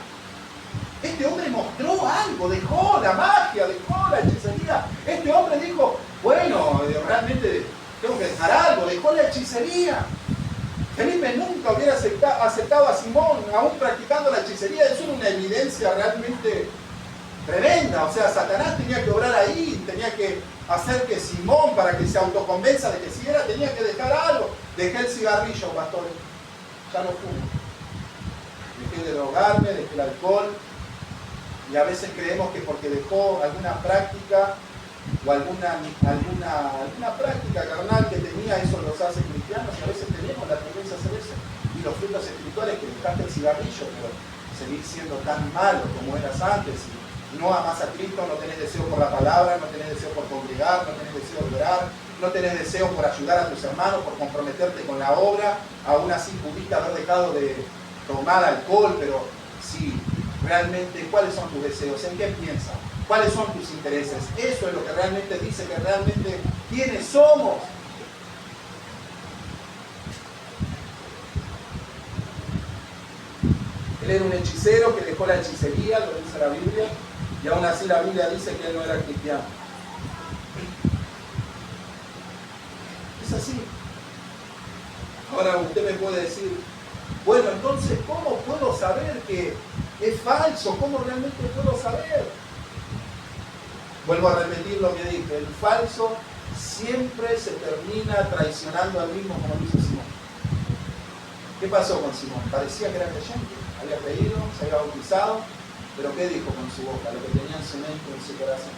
Este hombre mostró algo, dejó la magia, dejó la hechicería. Este hombre dijo, bueno, realmente tengo que dejar algo, dejó la hechicería. Felipe nunca hubiera aceptado a Simón, aún practicando la hechicería. Eso era una evidencia realmente tremenda. O sea, Satanás tenía que obrar ahí, tenía que hacer que Simón, para que se autoconvenza de que si era, tenía que dejar algo. Dejé el cigarrillo, pastor, ya no fumo. Dejé de drogarme, dejé el alcohol. Y a veces creemos que porque dejó alguna práctica o alguna práctica carnal que tenía, eso los hace cristianos, y a veces tenemos la tendencia a hacer eso. Y los frutos espirituales, que dejaste el cigarrillo, pero seguir siendo tan malo como eras antes, y no amas a Cristo, no tenés deseo por la palabra, no tenés deseo por congregar, no tenés deseo de orar, no tenés deseo por ayudar a tus hermanos, por comprometerte con la obra. Aún así pudiste haber dejado de tomar alcohol, pero sí, realmente, ¿cuáles son tus deseos? ¿En qué piensas? ¿Cuáles son tus intereses? Eso es lo que realmente dice que realmente quiénes somos. Él era un hechicero que dejó la hechicería, lo dice la Biblia, y aún así la Biblia dice que él no era cristiano. Es así. Ahora usted me puede decir, bueno, entonces, ¿cómo puedo saber que es falso? ¿Cómo realmente puedo saber? Vuelvo a repetir lo que dije, el falso siempre se termina traicionando al mismo, como dice Simón. ¿Qué pasó con Simón? Parecía que era creyente, había creído, se había bautizado, pero ¿qué dijo con su boca? Lo que tenía en su mente, en su corazón.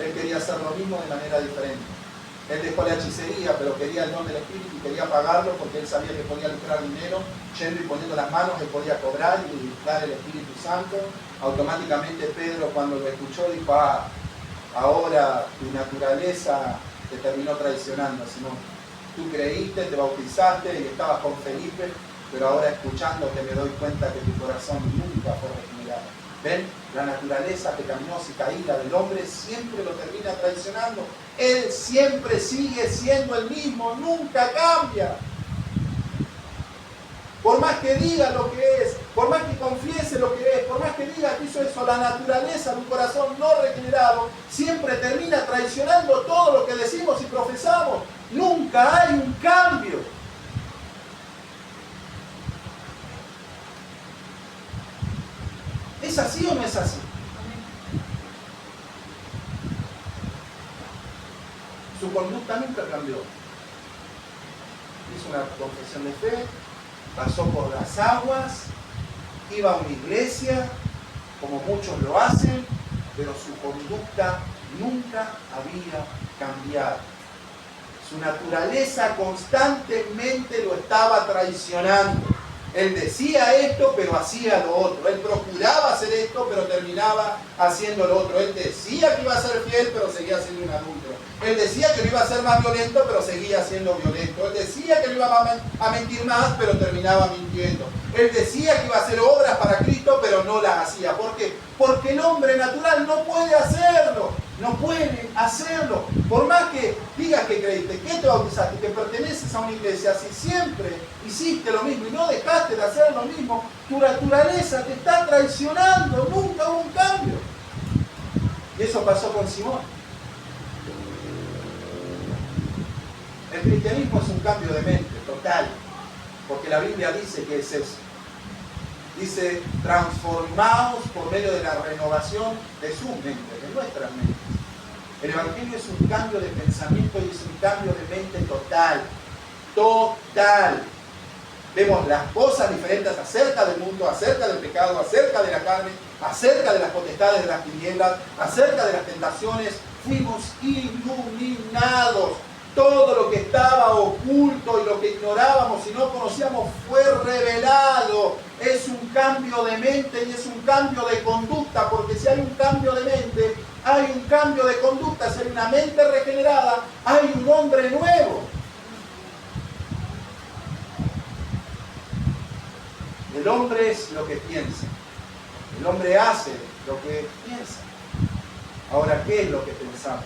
Él quería hacer lo mismo de manera diferente. Él dejó la hechicería, pero quería el don del Espíritu y quería pagarlo porque él sabía que podía lucrar dinero, yendo y poniendo las manos, él podía cobrar y dar el Espíritu Santo. Automáticamente Pedro, cuando lo escuchó, dijo, ahora tu naturaleza te terminó traicionando, Simón. Tú creíste, te bautizaste y estabas con Felipe, pero ahora escuchándote me doy cuenta que tu corazón nunca fue regenerado. ¿Ven? La naturaleza pecaminosa y caída del hombre siempre lo termina traicionando. Él siempre sigue siendo el mismo, nunca cambia. Por más que diga lo que es, por más que confiese lo que es, por más que diga que hizo eso, la naturaleza de un corazón no regenerado siempre termina traicionando todo lo que decimos y profesamos. Nunca hay un cambio. ¿Es así o no es así? Su conducta nunca cambió. Hizo una confesión de fe, pasó por las aguas, iba a una iglesia, como muchos lo hacen, pero su conducta nunca había cambiado. Su naturaleza constantemente lo estaba traicionando. Él decía esto, pero hacía lo otro. Él procuraba hacer esto, pero terminaba haciendo lo otro. Él decía que iba a ser fiel, pero seguía siendo un adúltero. Él decía que no iba a ser más violento, pero seguía siendo violento. Él decía que no iba a mentir más, pero terminaba mintiendo. Él decía que iba a hacer obras para Cristo, pero no las hacía. ¿Por qué? Porque el hombre natural no puede hacerlo. No puede hacerlo. Por más que digas que creíste, que te bautizaste, que perteneces a una iglesia, si siempre hiciste lo mismo y no dejaste de hacer lo mismo, tu naturaleza te está traicionando. Nunca hubo un cambio. Y eso pasó con Simón. El cristianismo es un cambio de mente total, porque la Biblia dice que es eso. Dice, transformados por medio de la renovación de sus mentes, de nuestras mentes. El Evangelio es un cambio de pensamiento y es un cambio de mente total. Total. Vemos las cosas diferentes acerca del mundo, acerca del pecado, acerca de la carne, acerca de las potestades de las tinieblas, acerca de las tentaciones. Fuimos iluminados. Todo lo que estaba oculto y lo que ignorábamos y no conocíamos fue revelado. Es un cambio de mente y es un cambio de conducta, porque si hay un cambio de mente, hay un cambio de conducta. Si hay una mente regenerada, hay un hombre nuevo. El hombre es lo que piensa. El hombre hace lo que piensa. Ahora, ¿qué es lo que pensamos?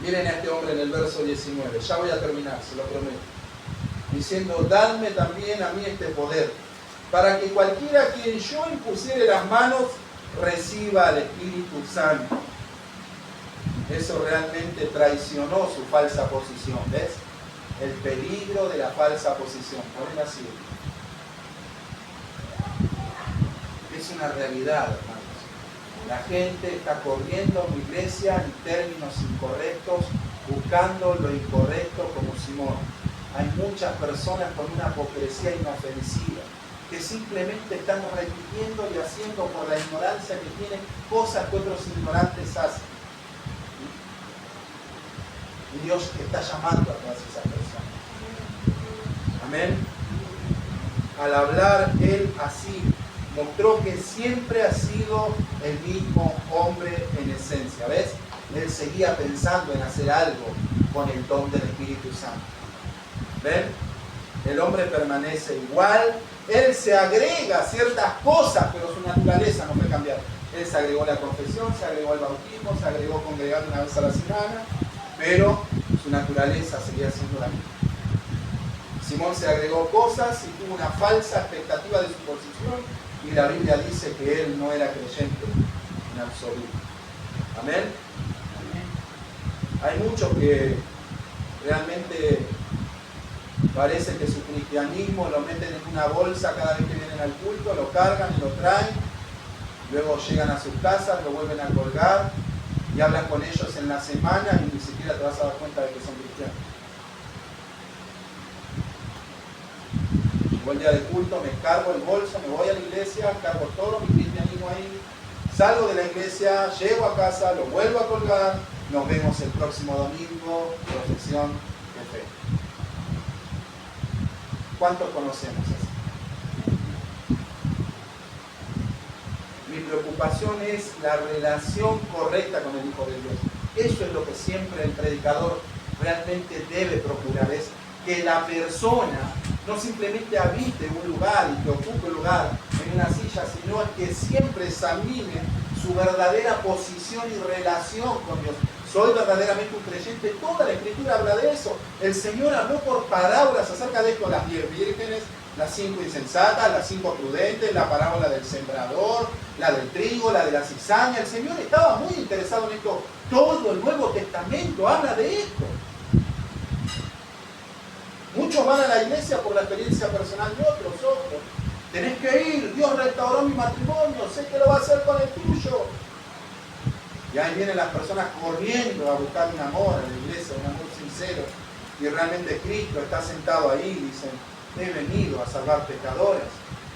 Miren a este hombre en el verso 19. Ya voy a terminar, se lo prometo. Diciendo, dadme también a mí este poder, para que cualquiera a quien yo impusiere las manos reciba al Espíritu Santo. Eso realmente traicionó su falsa posición, ¿ves? El peligro de la falsa posición. Ponen así. Es una realidad, hermanos. La gente está corriendo a una iglesia en términos incorrectos, buscando lo incorrecto como Simón. Hay muchas personas con una hipocresía inofensiva que simplemente están repitiendo y haciendo por la ignorancia que tienen cosas que otros ignorantes hacen. Y Dios está llamando a todas esas personas. Amén. Al hablar Él así, mostró que siempre ha sido el mismo hombre en esencia. ¿Ves? Él seguía pensando en hacer algo con el don del Espíritu Santo. ¿Ven? El hombre permanece igual. Él se agrega ciertas cosas, pero su naturaleza no fue cambiada. Él se agregó la confesión, se agregó el bautismo, se agregó congregar una vez a la semana, pero su naturaleza seguía siendo la misma. Simón se agregó cosas y tuvo una falsa expectativa de su posición, y la Biblia dice que él no era creyente en absoluto. Amén. Hay muchos que realmente parece que su cristianismo lo meten en una bolsa cada vez que vienen al culto, lo cargan y lo traen, luego llegan a sus casas, lo vuelven a colgar y hablan con ellos en la semana y ni siquiera te vas a dar cuenta de que son cristianos. Llegó el día de culto, me cargo el bolso, me voy a la iglesia, cargo todo mi cristianismo ahí, salgo de la iglesia, llego a casa, lo vuelvo a colgar, nos vemos el próximo domingo, profesión de fe. ¿Cuántos conocemos eso? Mi preocupación es la relación correcta con el Hijo de Dios. Eso es lo que siempre el predicador realmente debe procurar, es que la persona no simplemente habite un lugar y que ocupe un lugar en una silla, sino que siempre examine su verdadera posición y relación con Dios. Soy verdaderamente un creyente. Toda la Escritura habla de eso. El Señor habló por parábolas acerca de esto: las 10 vírgenes, las 5 insensatas, las 5 prudentes, la parábola del sembrador, la del trigo, la de la cizaña. El Señor estaba muy interesado en esto. Todo el Nuevo Testamento habla de esto. Muchos van a la iglesia por la experiencia personal de otros. Tenés que ir, Dios restauró mi matrimonio, sé que lo va a hacer con el tuyo. Y ahí vienen las personas corriendo a buscar un amor en la iglesia, un amor sincero. Y realmente Cristo está sentado ahí y dicen: he venido a salvar pecadores.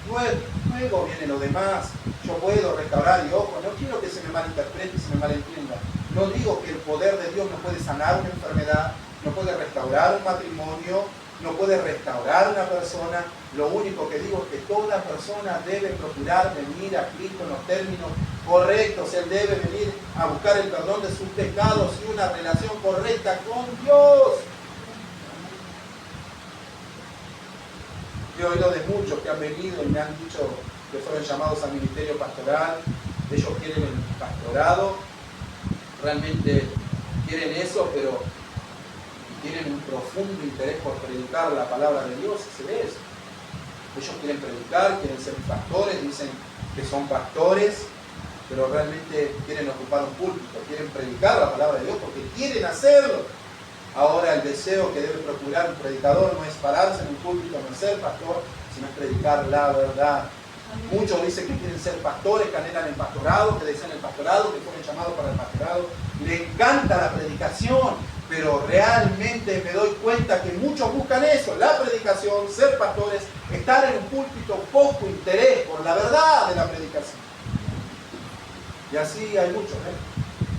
Luego viene lo demás. Yo puedo restaurar, y ojo, no quiero que se me malinterprete y se me malentienda. No digo que el poder de Dios no puede sanar una enfermedad, no puede restaurar un matrimonio, no puede restaurar una persona. Lo único que digo es que toda persona debe procurar venir a Cristo en los términos correctos. Él debe venir a buscar el perdón de sus pecados y una relación correcta con Dios. Yo he oído de muchos que han venido y me han dicho que fueron llamados al ministerio pastoral. Ellos quieren el pastorado, realmente quieren eso, pero tienen un profundo interés por predicar la palabra de Dios, y se ve eso. Ellos quieren predicar, quieren ser pastores, dicen que son pastores, pero realmente quieren ocupar un púlpito, quieren predicar la palabra de Dios porque quieren hacerlo. Ahora el deseo que debe procurar un predicador no es pararse en un púlpito, no es ser pastor, sino es predicar la verdad. Muchos dicen que quieren ser pastores, que anhelan el pastorado, que desean el pastorado, que fueron llamados para el pastorado. Le encanta la predicación, pero realmente me doy cuenta que muchos buscan eso: la predicación, ser pastores, estar en un púlpito, poco interés por la verdad de la predicación. Y así hay muchos,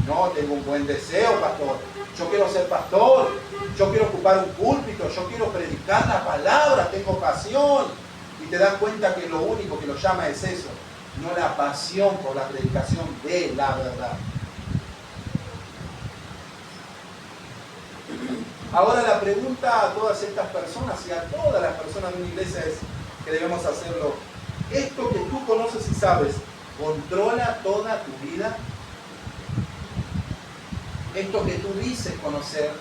No, tengo un buen deseo, pastor. Yo quiero ser pastor, yo quiero ocupar un púlpito, yo quiero predicar la palabra, tengo pasión. Y te das cuenta que lo único que lo llama es eso, no la pasión por la predicación de la verdad. Ahora la pregunta a todas estas personas y a todas las personas de una iglesia es que debemos hacerlo: esto que tú conoces y sabes, ¿controla toda tu vida? Esto que tú dices conocer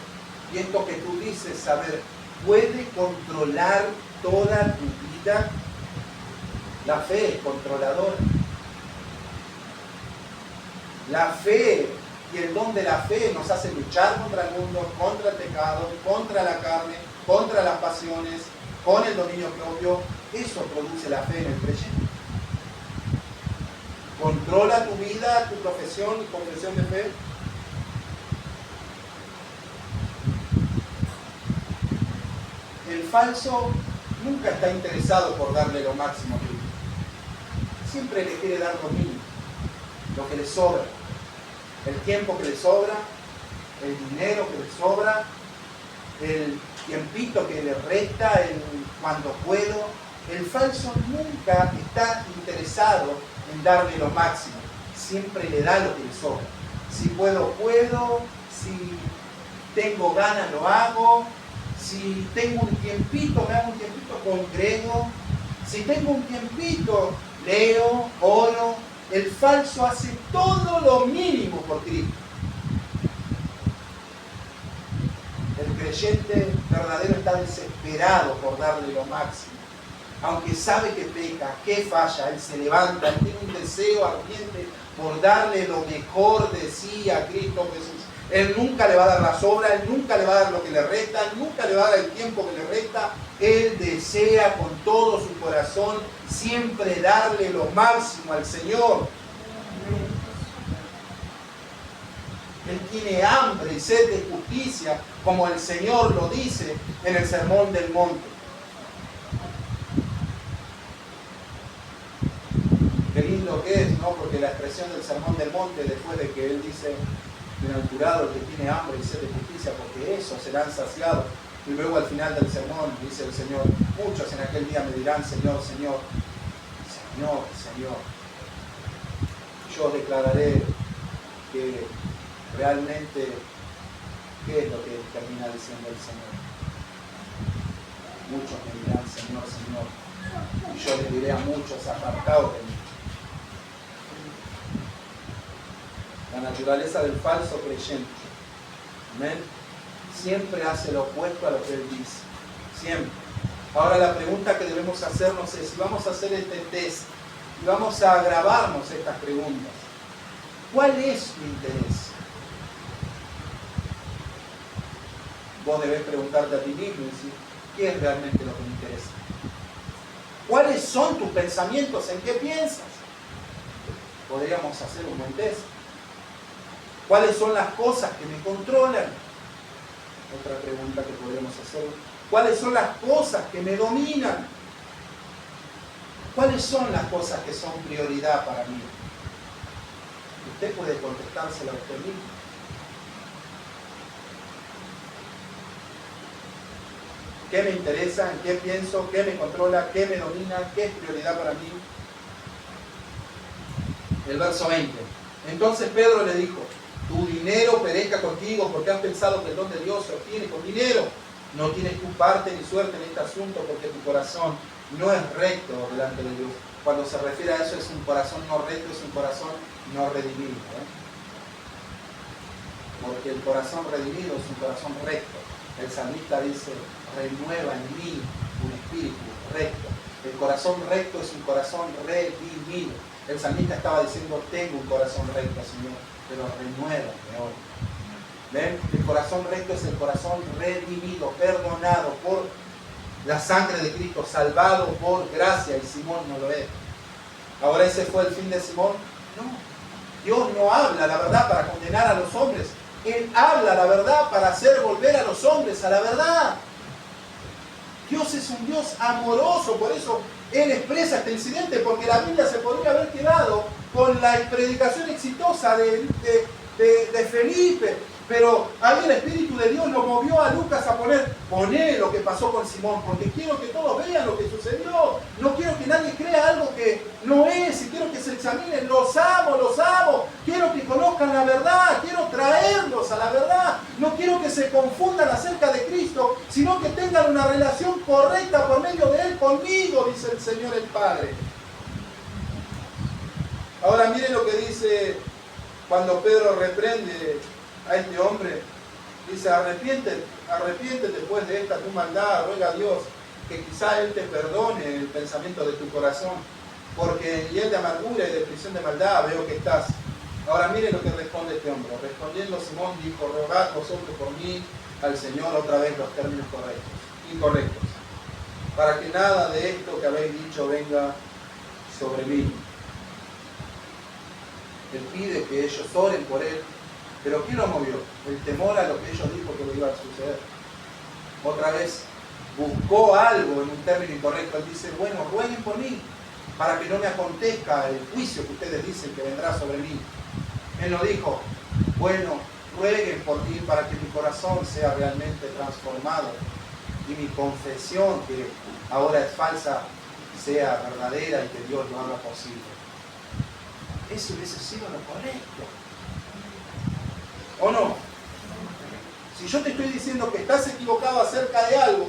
y esto que tú dices saber, ¿puede controlar toda tu vida? La fe es controladora. La fe y el don de la fe nos hace luchar contra el mundo, contra el pecado, contra la carne, contra las pasiones, con el dominio propio. Eso produce la fe en el creyente. Controla tu vida, tu profesión y confesión de fe. El falso nunca está interesado por darle lo máximo a Cristo. Siempre le quiere dar lo mínimo, lo que le sobra. El tiempo que le sobra, el dinero que le sobra, el tiempito que le resta, el cuando puedo. El falso nunca está interesado en darle lo máximo. Siempre le da lo que le sobra. Si puedo, puedo. Si tengo ganas, lo hago. Si tengo un tiempito, me hago un tiempito, congrego. Si tengo un tiempito, leo, oro. El falso hace todo lo mínimo por Cristo. El creyente verdadero está desesperado por darle lo máximo. Aunque sabe que peca, que falla, él se levanta, él tiene un deseo ardiente por darle lo mejor de sí a Cristo Jesús. Él nunca le va a dar la sobra, él nunca le va a dar lo que le resta, él nunca le va a dar el tiempo que le resta. Él desea con todo su corazón siempre darle lo máximo al Señor. Él tiene hambre y sed de justicia, como el Señor lo dice en el Sermón del Monte. Qué lindo que es, ¿no? Porque la expresión del Sermón del Monte, después de que Él dice, bienaventurado el que tiene hambre y sed de justicia, porque esos serán saciados. Y luego al final del sermón dice el Señor, muchos en aquel día me dirán, Señor, Señor, Señor, Señor. Yo declararé que realmente, ¿qué es lo que termina diciendo el Señor? Muchos me dirán, Señor, Señor. Y yo les diré a muchos, apartados de mí. La naturaleza del falso creyente, amén, siempre hace lo opuesto a lo que él dice, siempre. Ahora la pregunta que debemos hacernos es, si vamos a hacer este test y vamos a grabarnos estas preguntas, ¿cuál es tu interés? Vos debés preguntarte a ti mismo y decir, ¿qué es realmente lo que me interesa? ¿Cuáles son tus pensamientos? ¿En qué piensas? Podríamos hacer un buen test. ¿Cuáles son las cosas que me controlan? Otra pregunta que podríamos hacer. ¿Cuáles son las cosas que me dominan? ¿Cuáles son las cosas que son prioridad para mí? Usted puede contestárselo a usted mismo. ¿Qué me interesa? ¿En qué pienso? ¿Qué me controla? ¿Qué me domina? ¿Qué es prioridad para mí? El verso 20. Entonces Pedro le dijo, tu dinero perezca contigo porque has pensado que el don de Dios se obtiene con dinero. No tienes tu parte ni suerte en este asunto porque tu corazón no es recto delante de Dios. Cuando se refiere a eso es un corazón no recto, es un corazón no redimido. Porque el corazón redimido es un corazón recto. El salmista dice, renueva en mí un espíritu recto. El corazón recto es un corazón redimido. El salmista estaba diciendo, tengo un corazón recto, Señor, pero renuévame hoy. ¿Ven? El corazón recto es el corazón redimido, perdonado por la sangre de Cristo, salvado por gracia, y Simón no lo es. Ahora ese fue el fin de Simón. No, Dios no habla la verdad para condenar a los hombres. Él habla la verdad para hacer volver a los hombres a la verdad. Dios es un Dios amoroso, por eso Él expresa este incidente, porque la Biblia se podría haber quedado con la predicación exitosa de Felipe, pero ahí el Espíritu de Dios lo movió a Lucas a poner lo que pasó con Simón, porque quiero que todos vean lo que sucedió, no quiero que nadie crea algo que no es, y quiero que se examinen, los amo, quiero que conozcan la verdad, quiero traerlos a la verdad, no quiero que se confundan acerca de Cristo, sino que tengan una relación correcta por medio de Él conmigo, dice el Señor el Padre. Ahora miren lo que dice cuando Pedro reprende a este hombre. Dice, arrepiéntete después de esta tu maldad, ruega a Dios que quizá Él te perdone el pensamiento de tu corazón, porque en hiel de amargura y de prisión de maldad veo que estás. Ahora miren lo que responde este hombre. Respondiendo Simón dijo, rogad vosotros por mí al Señor, otra vez los términos correctos. incorrectos, para que nada de esto que habéis dicho venga sobre mí. Él pide que ellos oren por él, pero ¿qué lo movió? El temor a lo que ellos dijo que le iba a suceder. Otra vez buscó algo en un término incorrecto. Él dice, bueno, rueguen por mí, para que no me acontezca el juicio que ustedes dicen que vendrá sobre mí. Él no dijo, bueno, rueguen por mí para que mi corazón sea realmente transformado y mi confesión, que ahora es falsa, sea verdadera y que Dios lo haga posible. Eso hubiese sido lo correcto. ¿O no? Si yo te estoy diciendo que estás equivocado acerca de algo,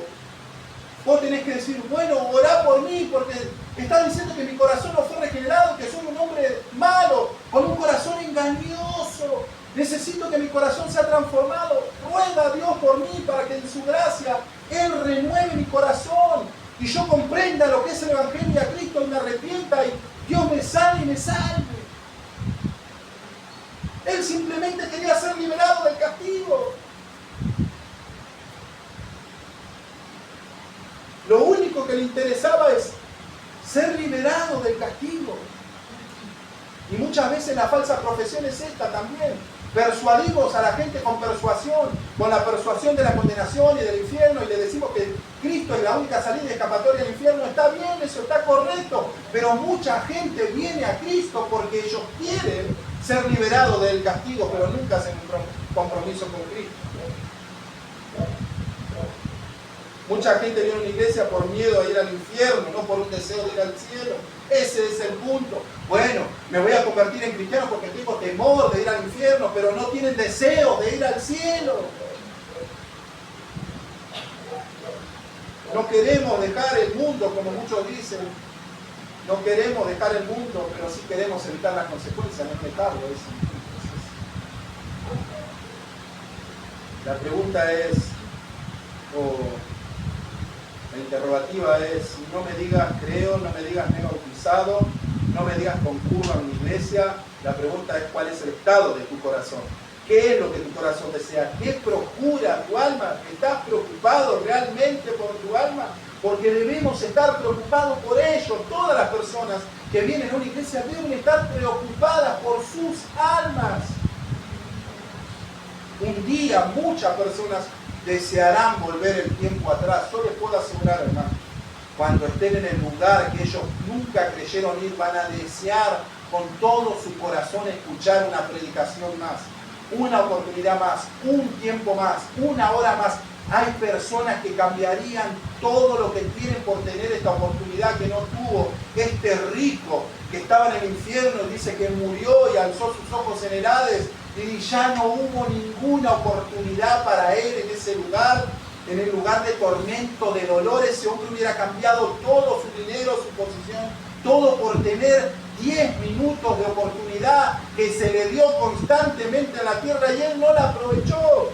vos tenés que decir, bueno, orá por mí, porque estás diciendo que mi corazón no fue regenerado, que soy un hombre malo, con un corazón engañoso. Necesito que mi corazón sea transformado. Ruega a Dios por mí para que en su gracia Él renueve mi corazón y yo comprenda lo que es el Evangelio a Cristo y me arrepienta y Dios me sane y me salve. Él simplemente quería ser liberado del castigo. Lo único que le interesaba es ser liberado del castigo. Y muchas veces la falsa profesión es esta también. Persuadimos a la gente con persuasión, con la persuasión de la condenación y del infierno, y le decimos que Cristo es la única salida y escapatoria del infierno. Está bien, eso está correcto, pero mucha gente viene a Cristo porque ellos quieren ser liberados del castigo, pero nunca hacen un compromiso con Cristo. Mucha gente viene a una iglesia por miedo a ir al infierno, no por un deseo de ir al cielo. Ese es el punto. Bueno, me voy a convertir en cristiano porque tengo temor de ir al infierno, pero no tienen deseo de ir al cielo. No queremos dejar el mundo, como muchos dicen. No queremos dejar el mundo, pero sí queremos evitar las consecuencias, no dejarlo. La pregunta es, la interrogativa es, no me digas creo, no me digas me he bautizado, no me digas concurro a una iglesia. La pregunta es, ¿cuál es el estado de tu corazón? ¿Qué es lo que tu corazón desea? ¿Qué procura tu alma? ¿Estás preocupado realmente por tu alma? Porque debemos estar preocupados por ellos. Todas las personas que vienen a una iglesia deben estar preocupadas por sus almas. Un día muchas personas desearán volver el tiempo atrás. Yo les puedo asegurar, hermano, cuando estén en el lugar que ellos nunca creyeron ir, van a desear con todo su corazón escuchar una predicación más, una oportunidad más, un tiempo más, una hora más. Hay personas que cambiarían todo lo que tienen por tener esta oportunidad que no tuvo. Este rico que estaba en el infierno dice que murió y alzó sus ojos en el Hades y ya no hubo ninguna oportunidad para él en ese lugar, en el lugar de tormento, de dolor. Ese hombre hubiera cambiado todo su dinero, su posición, todo por tener 10 minutos de oportunidad que se le dio constantemente en la tierra y él no la aprovechó.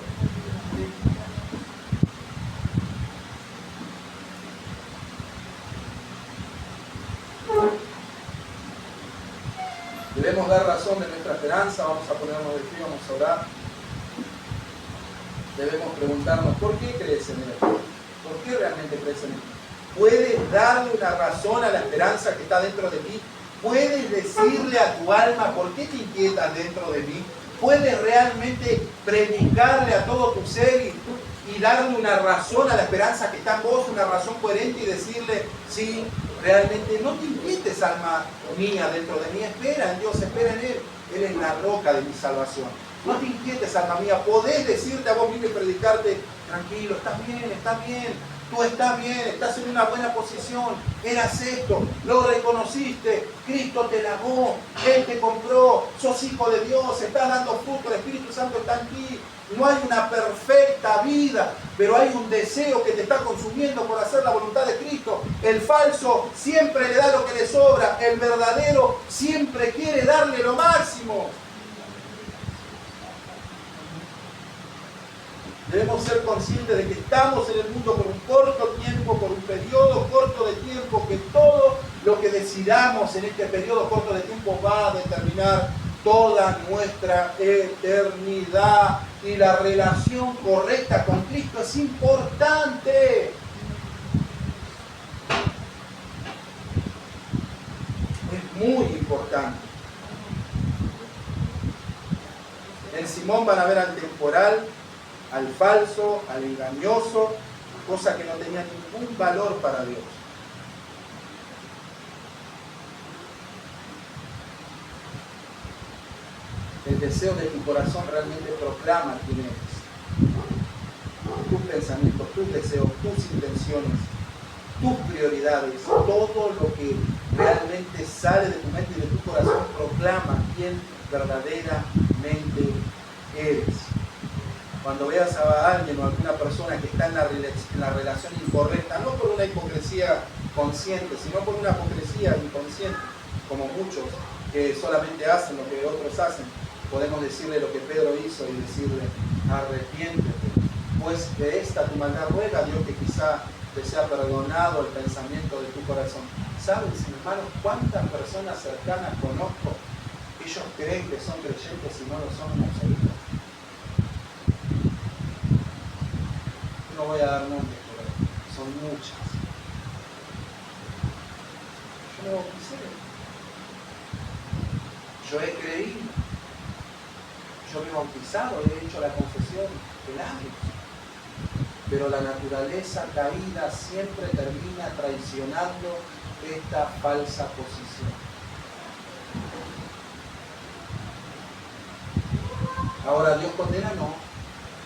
Debemos dar razón de nuestra esperanza. Vamos a ponernos de pie, vamos a orar. Debemos preguntarnos, ¿por qué crees en Él? ¿Por qué realmente crees en Él? ¿Puedes darle una razón a la esperanza que está dentro de ti? ¿Puedes decirle a tu alma por qué te inquietas dentro de mí? ¿Puedes realmente predicarle a todo tu ser y darle una razón a la esperanza que está en vos, una razón coherente y decirle, sí, realmente no te inquietes, alma mía, dentro de mí, espera en Dios, espera en Él. Él es la roca de mi salvación. No te inquietes, alma mía, podés decirte a vos mismo y predicarte, tranquilo, estás bien, tú estás bien, estás en una buena posición, eras esto, lo reconociste, Cristo te lavó, Él te compró, sos hijo de Dios, estás dando fruto, el Espíritu Santo está en ti. No hay una perfecta vida, pero hay un deseo que te está consumiendo por hacer la voluntad de Cristo. El falso siempre le da lo que le sobra, el verdadero siempre quiere darle lo máximo. Debemos ser conscientes de que estamos en el mundo por un corto tiempo, por un periodo corto de tiempo, que todo lo que decidamos en este periodo corto de tiempo va a determinar toda nuestra eternidad. Y la relación correcta con Cristo es importante. muy importante. En Simón van a ver al temporal, al falso, al engañoso, cosa que no tenía ningún valor para Dios. El deseo de tu corazón realmente proclama quién eres. Tus pensamientos, tus deseos, tus intenciones, tus prioridades, todo lo que realmente sale de tu mente y de tu corazón proclama quién verdaderamente eres. Cuando veas a alguien o a alguna persona que está en la relación incorrecta, no por una hipocresía consciente, sino por una hipocresía inconsciente, como muchos que solamente hacen lo que otros hacen, podemos decirle lo que Pedro hizo y decirle: arrepiéntete, pues de esta tu maldad ruega a Dios que quizá te sea perdonado el pensamiento de tu corazón. ¿Sabes, hermanos, cuántas personas cercanas conozco? Ellos creen que son creyentes y no lo son en absoluto. No voy a dar nombres, pero son muchas. Yo me bauticé. Yo he creído. Yo me he bautizado, he hecho la confesión de labios. Pero la naturaleza caída siempre termina traicionando esta falsa posición. Ahora, ¿Dios condena? No.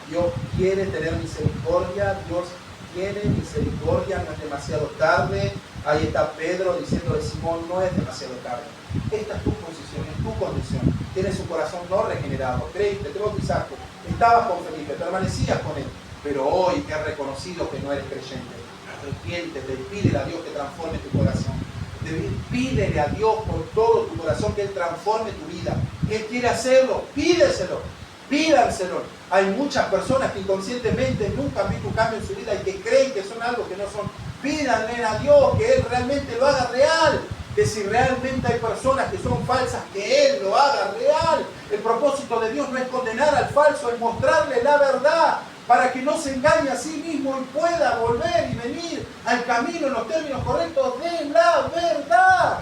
Dios quiere tener misericordia, Dios tiene misericordia, no es demasiado tarde. Ahí está Pedro diciéndole: Simón, no es demasiado tarde. Esta es tu posición, es tu condición. Tienes un corazón no regenerado, creíste, te bautizaste, estabas con Felipe, permanecías con él, pero hoy que has reconocido que no eres creyente, arrepiéntete, pídele a Dios que transforme tu corazón. Pídele a Dios por todo tu corazón que Él transforme tu vida. Él quiere hacerlo, pídeselo, pídanselo. Hay muchas personas que inconscientemente nunca han visto un cambio en su vida y que creen que son algo que no son. Pídanle a Dios que Él realmente lo haga real. Que si realmente hay personas que son falsas, que Él lo haga real. El propósito de Dios no es condenar al falso, es mostrarle la verdad para que no se engañe a sí mismo y pueda volver y venir al camino en los términos correctos de la verdad.